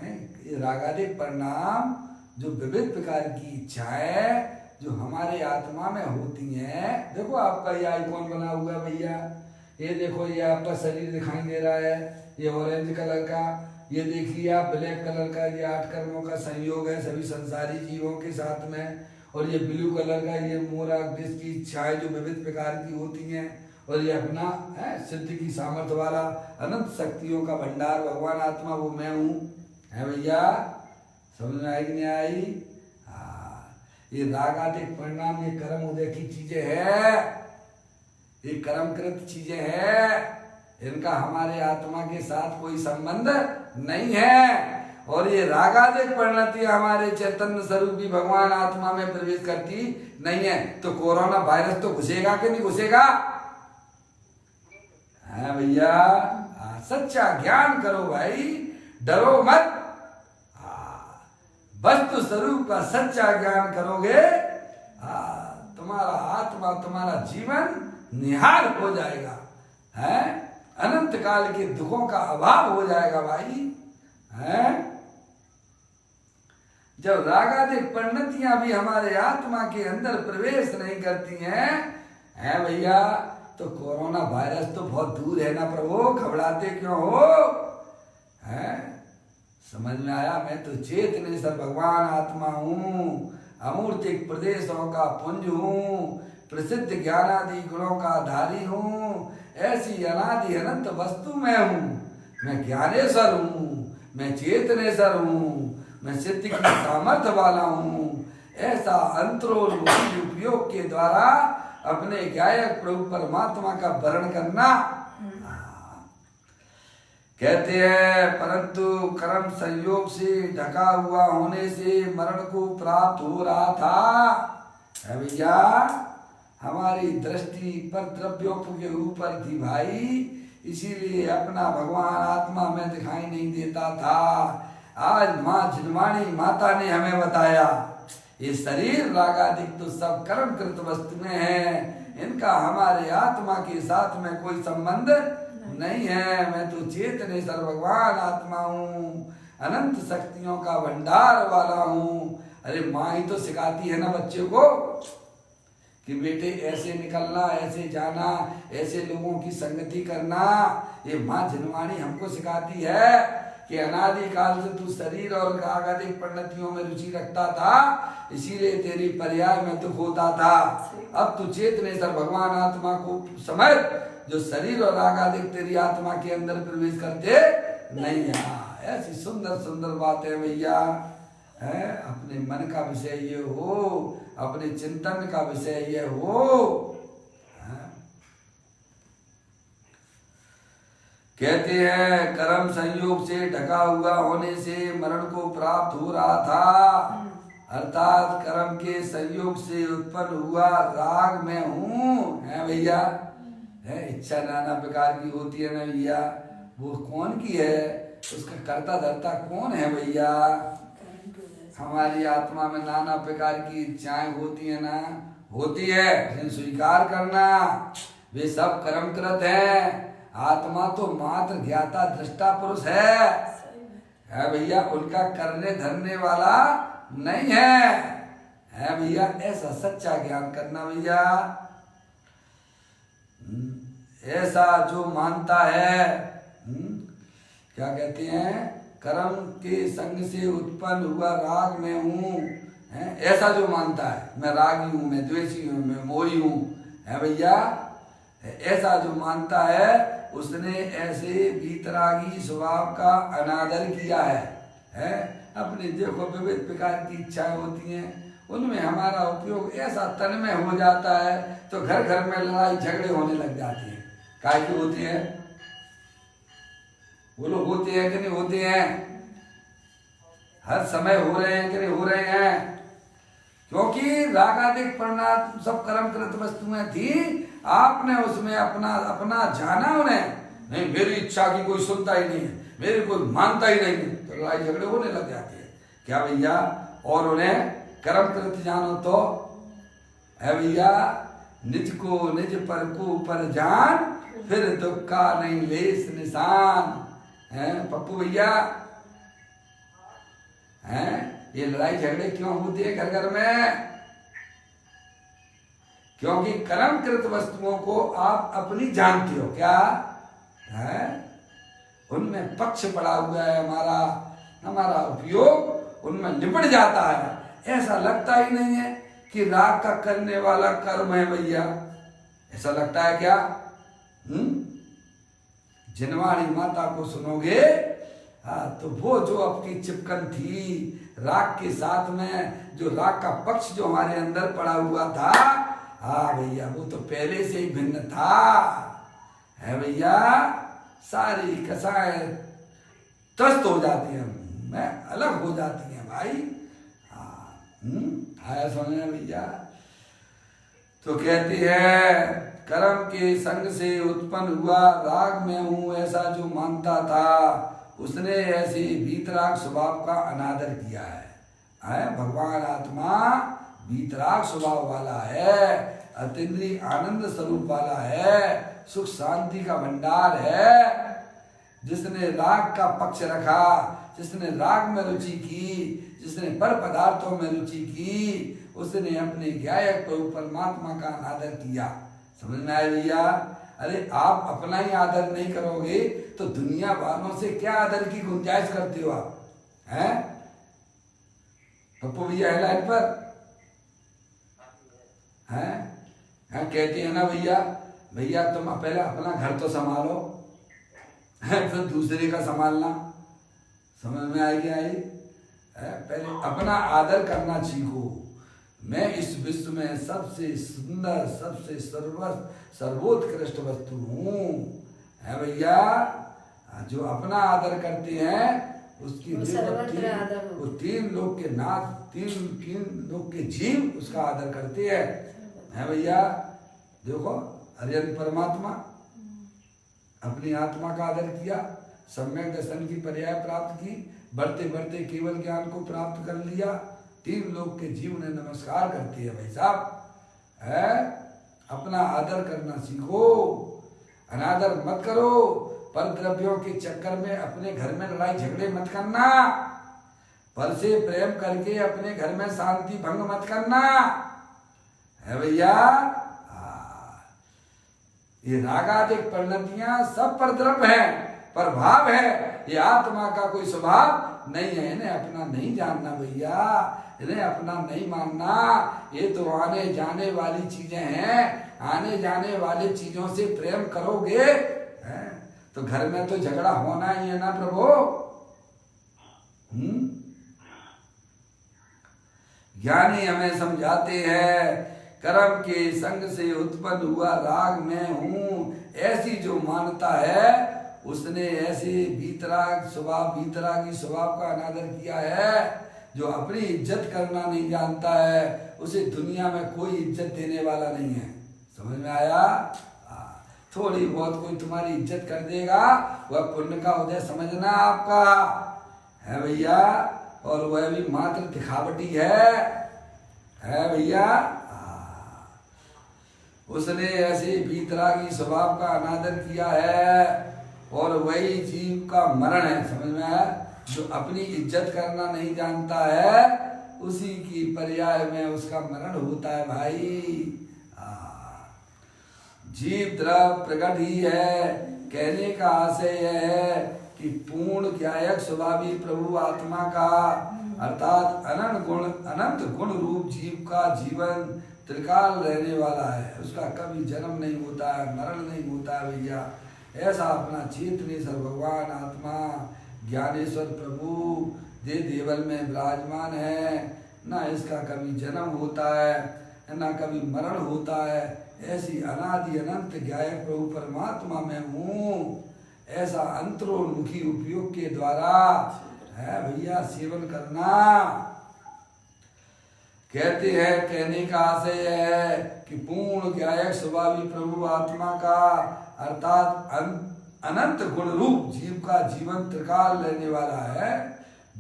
रागादिक परिणाम जो विविध प्रकार की इच्छाएं जो हमारे आत्मा में होती हैं। देखो आपका ये आइकॉन बना हुआ है भैया, ये देखो ये आपका शरीर दिखाई दे रहा है, ये ऑरेंज कलर का, ये देखिए आप ब्लैक कलर का, ये 8 कर्मों का संयोग है सभी संसारी जीवों के साथ में। और ये ब्लू कलर का, ये मोरा देश की इच्छाएं जो विविध प्रकार की होती हैं। और ये अपना है सिद्धि की सामर्थ्य वाला अनंत शक्तियों का भंडार भगवान आत्मा, वो मैं हूँ। है भैया? समझ में आई कि नहीं आई? ये रागादिक परिणाम, ये कर्म उदय की चीजें है, ये कर्मकृत चीजें है, इनका हमारे आत्मा के साथ कोई संबंध नहीं है। और ये रागादिक परिणति हमारे चैतन्य स्वरूपी भगवान आत्मा में प्रवेश करती नहीं है। तो कोरोना वायरस तो घुसेगा कि नहीं घुसेगा? है भैया? सच्चा ज्ञान करो भाई, डरो मत। वस्तु स्वरूप का सच्चा ज्ञान करोगे, तुम्हारा आत्मा, तुम्हारा जीवन निहाल हो जाएगा। है अनंत काल के दुखों का अभाव हो जाएगा भाई। है जब रागादिक परिणतियां भी हमारे आत्मा के अंदर प्रवेश नहीं करती हैं, है भैया, तो कोरोना वायरस तो बहुत दूर है ना प्रभु, घबराते क्यों हो? है समझ में आया? मैं तो चेतनेश्वर भगवान आत्मा हूँ, अमूर्तिक प्रदेशों का पुंज हूँ, प्रसिद्ध ज्ञानादि गुणों का धारी हूँ। ऐसी अनादि अनंत वस्तु मैं हूँ। मैं ज्ञानेश्वर हूँ, मैं चेतनेश्वर हूँ, मैं सिद्धि की सामर्थ्य वाला हूँ। ऐसा अंतरोल उपयोग के द्वारा अपने गायक प्रभु परमात्मा का वर्णन करना। कहते हैं परंतु कर्म संयोग से ढका हुआ होने से मरण को प्राप्त हो रहा था। है भैया? हमारी दृष्टि पर द्रव्यों के ऊपर थी भाई, इसीलिए अपना भगवान आत्मा में दिखाई नहीं देता था। आज माँ झिलवाणी माता ने हमें बताया ये शरीर रागादिक तो सब कर्मकृत वस्तुएं हैं, इनका हमारे आत्मा के साथ में कोई संबंध नहीं है। मैं तो चेतनेश्वर भगवान आत्मा हूँ, अनंत शक्तियों का भंडार वाला हूँ। अरे माँ ही तो सिखाती है ना बच्चे को कि बेटे ऐसे निकलना, ऐसे जाना, ऐसे लोगों की संगति करना। ये माँ झिलवाणी हमको सिखाती है कि अनादि काल से तू शरीर और रागादिक परिणतियों में रुचि रखता था, इसीलिए तेरी पर्याय में दुख होता था। अब तू चेतनेश्वर भगवान आत्मा को समझ, जो शरीर और रागादिक तेरी आत्मा के अंदर प्रवेश करते नहीं है। ऐसी सुंदर सुंदर बातें भैया है। अपने मन का विषय ये हो, अपने चिंतन का विषय ये हो। कहते हैं कर्म संयोग से ढका हुआ होने से मरण को प्राप्त हो रहा था, अर्थात कर्म के संयोग से उत्पन्न हुआ राग में हूँ। है भैया? है इच्छा नाना प्रकार की होती है ना भैया, वो कौन की है? उसका कर्ता धर्ता कौन है भैया? हमारी आत्मा में नाना प्रकार की इच्छाएं होती है ना, होती है, लेकिन स्वीकार करना वे सब कर्मकृत है। आत्मा तो मात्र ज्ञाता दृष्टा पुरुष है। है भैया, उनका करने धरने वाला नहीं है भैया। ऐसा सच्चा ज्ञान करना भैया। ऐसा जो मानता है, क्या कहते हैं, कर्म के संग से उत्पन्न हुआ राग में हूँ, ऐसा जो मानता है मैं रागी हूँ, मैं द्वेषी हूँ, मैं मोही हूँ, है भैया। ऐसा जो मानता है उसने ऐसे वीतरागी स्वभाव का अनादर किया है। अपने देखो विविध प्रकार की इच्छाएं होती हैं, उनमें हमारा उपयोग ऐसा तन्मय हो जाता है तो घर घर में लड़ाई झगड़े होने लग जाते हैं। काहे की होते हैं? वो लोग होते हैं कि नहीं होते हैं? हर समय हो रहे हैं कि नहीं हो रहे हैं? क्योंकि रागादिक परिणाम सब कर्म कृत वस्तुएं थी, आपने उसमें अपना अपना जाना उन्हें, नहीं मेरी इच्छा की कोई सुनता ही नहीं है, मेरी कोई मानता ही नहीं है, तो लड़ाई झगड़े होने लग जाते हैं। क्या भैया? और उन्हें कर्म कृत जानो तो है भैया, निज को निज पर को पर जान, फिर दुख का नहीं लेस निशान। है पप्पू भैया, हैं ये लड़ाई झगड़े क्यों होते हैं घर घर में? क्योंकि कर्म कृत वस्तुओं को आप अपनी जानते हो क्या है, उनमें पक्ष पड़ा हुआ है, हमारा उपयोग उनमें निपट जाता है। ऐसा लगता ही नहीं है कि राग का करने वाला कर्म है भैया, ऐसा लगता है क्या? जिनवाणी माता को सुनोगे, हाँ, तो वो जो आपकी चिपकन थी राग के साथ में, जो राग का पक्ष जो हमारे अंदर पड़ा हुआ था, हाँ भैया, वो तो पहले से ही भिन्न था, है भैया। सारी कसाएं त्रस्त हो जाती हैं, मैं अलग हो जाती हैं भाई। आया समझ में भैया? तो कहती है कर्म के संग से उत्पन्न हुआ राग में हूँ, ऐसा जो मानता था उसने ऐसे वीतराग स्वभाव का अनादर किया है। भगवान आत्मा वीतराग स्वभाव वाला है, अतीन्द्रिय आनंद स्वरूप वाला है, सुख शांति का भंडार है। जिसने राग का पक्ष रखा, जिसने राग में रुचि की, जिसने पर पदार्थों में रुचि की, उसने अपने गायक प्रभु परमात्मा का अनादर किया। समझ में आया भैया? अरे आप अपना ही आदर नहीं करोगे तो दुनिया वालों से क्या आदर की गुंजाइश करते हो आप? हैं पप्पू भैया है लाइन पर? हैं कहते हैं ना भैया, भैया तुम पहले अपना घर तो संभालो, फिर दूसरे का संभालना। समझ में आएगी? पहले अपना आदर करना सीखो। मैं इस विश्व में सबसे सुंदर, सबसे सर्वोत्कृष्ट वस्तु हूँ, है भैया। जो अपना आदर करते हैं उसकी वो तीन लोग के नाथ, तीन लोग के जीव उसका आदर करते हैं, है भैया। देखो हरिहर परमात्मा अपनी आत्मा का आदर किया, सम्यक दर्शन की पर्याय प्राप्त की, बढ़ते बढ़ते केवल ज्ञान को प्राप्त कर लिया। तीन लोग के जीव ने नमस्कार करते हैं भाई साहब। है अपना आदर करना सीखो, अनादर मत करो। पर द्रव्यों के चक्कर में अपने घर में लड़ाई झगड़े मत करना, पर से प्रेम करके अपने घर में शांति भंग मत करना, है भैया। ये रागादिक परिणतियां सब पर द्रव्य है, पर भाव है, ये आत्मा का कोई स्वभाव नहीं है। इन्हें अपना नहीं जानना भैया, इन्हें अपना नहीं मानना। ये तो आने जाने वाली चीजें हैं, आने जाने वाली चीजों से प्रेम करोगे तो घर में तो झगड़ा होना ही है ना प्रभु। ज्ञानी हमें समझाते हैं कर्म के संग से उत्पन्न हुआ राग में हूँ, ऐसी जो मानता है उसने ऐसे वीतरागी स्वभाव का अनादर किया है। जो अपनी इज्जत करना नहीं जानता है उसे दुनिया में कोई इज्जत देने वाला नहीं है। समझ में आया? थोड़ी बहुत कोई तुम्हारी इज्जत कर देगा, वह पुण्य का उदय समझना आपका, है भैया। और वह भी मात्र दिखावटी है भैया। उसने ऐसे वीतरागी स्वभाव का अनादर किया है और वही जीव का मरण है। समझ में आया? जो अपनी इज्जत करना नहीं जानता है उसी की पर्याय में उसका मरण होता है भाई। जीव द्रव प्रकट ही है। कहने का आशय यह है कि पूर्ण ज्ञायक स्वभावी प्रभु आत्मा का अर्थात अनंत गुण रूप जीव का जीवन त्रिकाल रहने वाला है। उसका कभी जन्म नहीं होता है, मरण नहीं होता है भैया। ऐसा अपना चेतनेश्वर भगवान आत्मा ज्ञानेश्वर प्रभु दे देवल में विराजमान है। ना इसका कभी जन्म होता है ना कभी मरण होता है। ऐसी अनादि अनंत ज्ञायक प्रभु परमात्मा में हूँ। ऐसा अंतरोन्मुखी उपयोग के द्वारा है भैया सेवन करना। कहते हैं, कहने का आशय है कि पूर्ण ज्ञायक स्वभावी प्रभु आत्मा का अर्थात अनंत गुण रूप जीव का जीवन त्रिकाल रहने वाला है।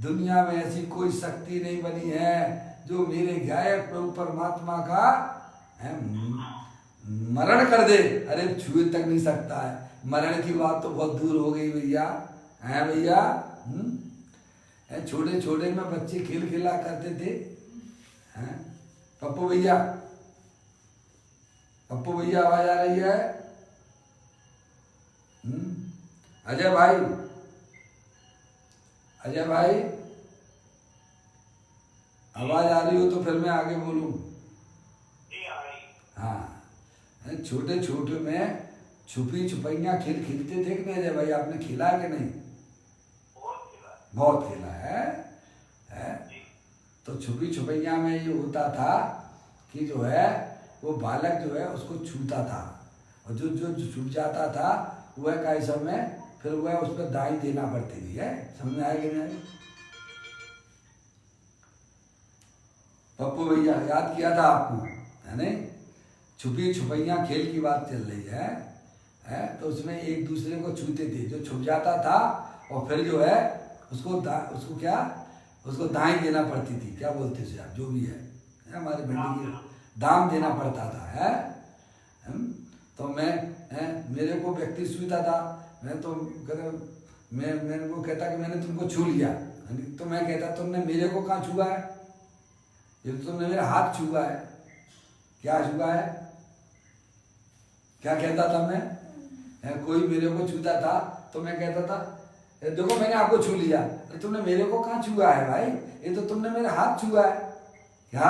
दुनिया में ऐसी कोई शक्ति नहीं बनी है जो मेरे ज्ञायक प्रभु परमात्मा का मरण कर दे। अरे छुए तक नहीं सकता है। मरण की बात तो बहुत दूर हो गई भैया, है भैया। छोटे छोटे में बच्चे खेल खेला करते थे। पप्पू भैया, पप्पू भैया आवाज आ रही है? अजय भाई, अजय भाई आवाज आ रही हो तो फिर मैं आगे बोलूं। हाँ, छोटे छोटे में छुपी छुपैया खेल खेलते थे कि नहीं अजय भाई? आपने खेला है कि नहीं? बहुत खेला है? तो छुपी छुपैया में ये होता था कि जो है वो बालक जो है उसको छूता था और जो जो छूट जाता था वह कैसा में फिर वह उस पर दाई देना पड़ती थी। है, समझ में आया कि नहीं? पप्पू भैया याद किया था आपको, है नहीं? छुपी छुपैया खेल की बात चल रही है तो उसमें एक दूसरे को छूते थे। जो छुप जाता था और फिर जो है उसको क्या उसको दाई देना पड़ती थी। क्या बोलते थे आप? जो भी है हमारे भिंडी की दाम देना पड़ता था। है तो मेरे को व्यक्ति छूता था। मैं तो मेरे को कहता कि मैंने तुमको छू लिया, तो मैं कहता तुमने मेरे को कहाँ छुआ है? ये तो तुमने मेरा हाथ छुआ है। क्या छुआ है? क्या कहता था मैं? कोई मेरे को छूता था तो मैं कहता था देखो मैंने आपको छू लिया। तो तुमने मेरे को कहाँ छुआ है भाई? ये तो तुमने मेरा हाथ छुआ है। क्या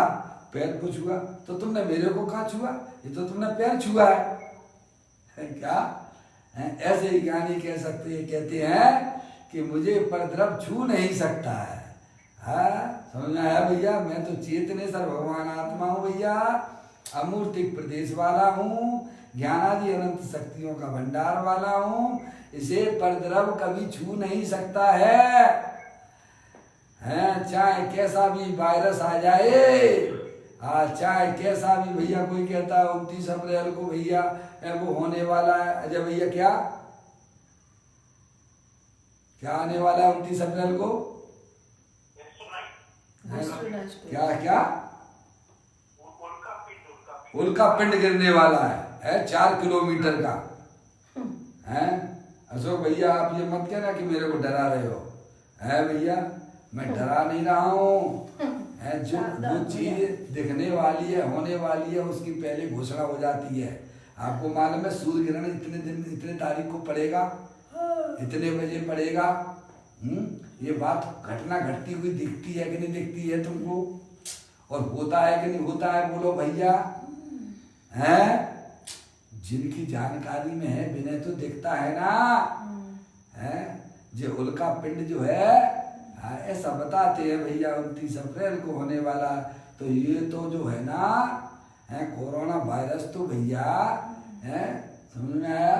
पैर को छुआ? तो तुमने मेरे को कहाँ छुआ? ये तो तुमने पैर छुआ है। क्या ऐसे ही ज्ञानी कह सकते हैं, कहते हैं कि मुझे परद्रव छू नहीं सकता है। समझ में आया भैया? मैं तो चेतनेश्वर भगवान आत्मा हूँ भैया, अमूर्तिक प्रदेश वाला हूँ, ज्ञानादि अनंत शक्तियों का भंडार वाला हूँ। इसे परद्रव कभी छू नहीं सकता है। चाहे कैसा भी वायरस आ जाए, चाहे कैसा भी भैया, कोई कहता है 29 अप्रैल को भैया वो होने वाला है। अजय भैया क्या आने वाला है 29 अप्रैल को? क्या क्या? उल्का पिंड गिरने वाला है 4 किलोमीटर का। है अशोक भैया, आप ये मत कहना कि मेरे को डरा रहे हो। है भैया, मैं डरा नहीं रहा हूँ। जो चीज दिखने वाली है, होने वाली है, उसकी पहले घोषणा हो जाती है। आपको मालूम है सूर्य ग्रहण इतने दिन इतने तारीख को पड़ेगा, इतने बजे पड़ेगा। ये बात घटना घटती हुई दिखती है कि नहीं दिखती है तुमको? और होता है कि नहीं होता है? बोलो भैया। है जिनकी जानकारी में है विनय तो दिखता है ना। है जो उल्का पिंड जो है ऐसा बताते हैं भैया 29 अप्रैल को होने वाला। तो ये तो जो है ना कोरोना वायरस तो भैया समझ में आया?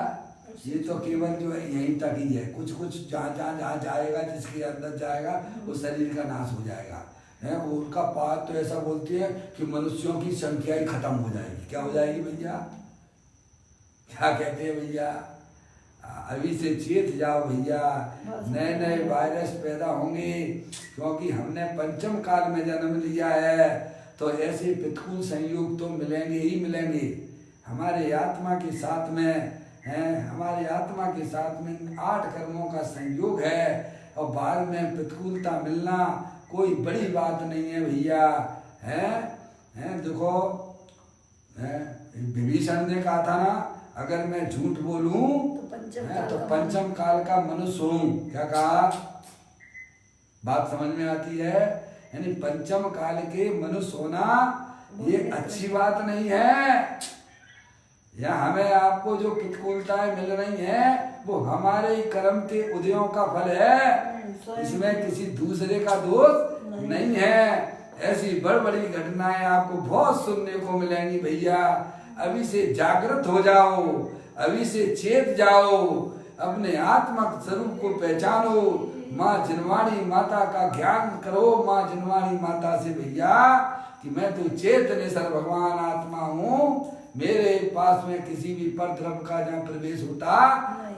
ये तो केवल जो है यहीं तक ही है। कुछ कुछ जहाँ जाएगा, जिसके अंदर जाएगा वो शरीर का नाश हो जाएगा। उनका बात तो ऐसा बोलती है कि मनुष्यों की संख्या ही खत्म हो जाएगी। क्या हो जाएगी भैया? क्या कहते हैं भैया? अभी से चेत जाओ भैया, नए नए वायरस पैदा होंगे। क्योंकि हमने पंचम काल में जन्म लिया है तो ऐसे प्रतिकूल संयोग तो मिलेंगे ही मिलेंगे। हमारे आत्मा के साथ में हमारे आत्मा के साथ में 8 कर्मों का संयोग है। और बाद में प्रतिकूलता मिलना कोई बड़ी बात नहीं है भैया। हैं देखो, विभीषण ने कहा था ना, अगर मैं झूठ बोलूं तो पंचम काल का मनुष्य हूं। क्या कहा? बात समझ में आती है? यानी पंचम काल के मनुष्य होना ये अच्छी बात नहीं है। या हमें आपको जो प्रतिकूलताएं मिल रही हैं वो हमारे कर्म के उदयों का फल है, इसमें किसी दूसरे का दोष नहीं है। ऐसी बड़ी बड़ी घटनाएं आपको बहुत सुनने को मिलेंगी भैया। अभी से जागृत हो जाओ, अभी से चेत जाओ, अपने आत्मा स्वरूप को पहचानो, माँ जिनवाणी माता का ज्ञान करो। माँ जिनवाणी माता से भैया कि मैं तो चेतनेश्वर भगवान आत्मा हूँ, मेरे पास में किसी भी पर द्रव्य का जहाँ प्रवेश होता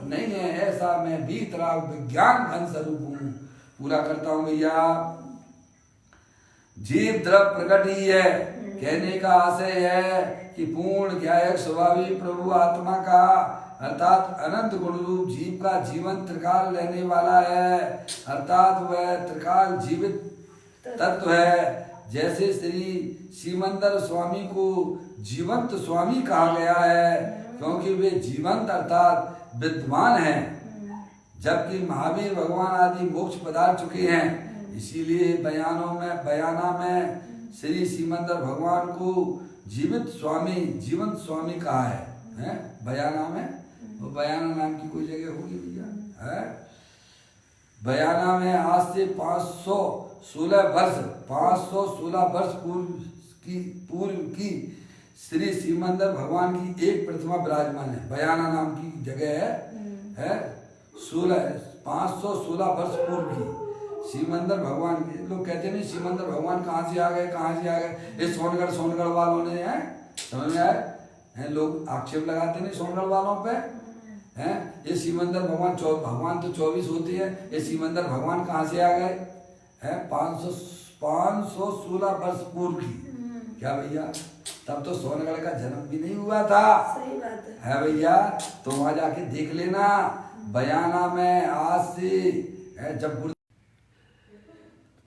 नहीं है, ऐसा मैं भीतराग विज्ञान घन स्वरूप हूँ। पूरा करता हूँ भैया। जीव द्रव्य प्रकट ही है, कहने का आशय है कि पूर्ण ज्ञायक स्वभावी प्रभु आत्मा का अर्थात अनंत गुण रूप जीव का जीवन त्रिकाल रहने वाला है, अर्थात वह त्रिकाल जीवित तत्व है। जैसे श्री सीमंदर स्वामी को जीवंत स्वामी कहा गया है, क्योंकि वे जीवंत अर्थात विद्वान हैं, जबकि महावीर भगवान आदि मोक्ष पधार चुके हैं। इसीलिए बयाना में श्री सीमंदर भगवान को जीवंत स्वामी कहा है, बयाना में। वो बयाना नाम की कोई जगह होगी भैया, है? बयाना में आज से 516 वर्ष पूर्व की श्री सीमंदर भगवान की एक प्रतिमा विराजमान है। बयाना नाम की जगह है 516 वर्ष पूर्व की सीमंदर भगवान के। लोग कहते नहीं सीमंदर भगवान कहाँ से आ गए, ये सोनगढ़ वालों ने, है समझ में आए हैं? लोग आक्षेप लगाते नहीं सोनगढ़ वालों पे, हैं? ये सीमंदर भगवान तो 24 होती है, ये सीमंदर भगवान कहाँ से आ गए? है 516 वर्ष पूर्व की। क्या भैया, तब तो सोनगढ़ का जन्म भी नहीं हुआ था। सही बात है भैया, तो वहां जाके देख लेना। बयाना में आज से जब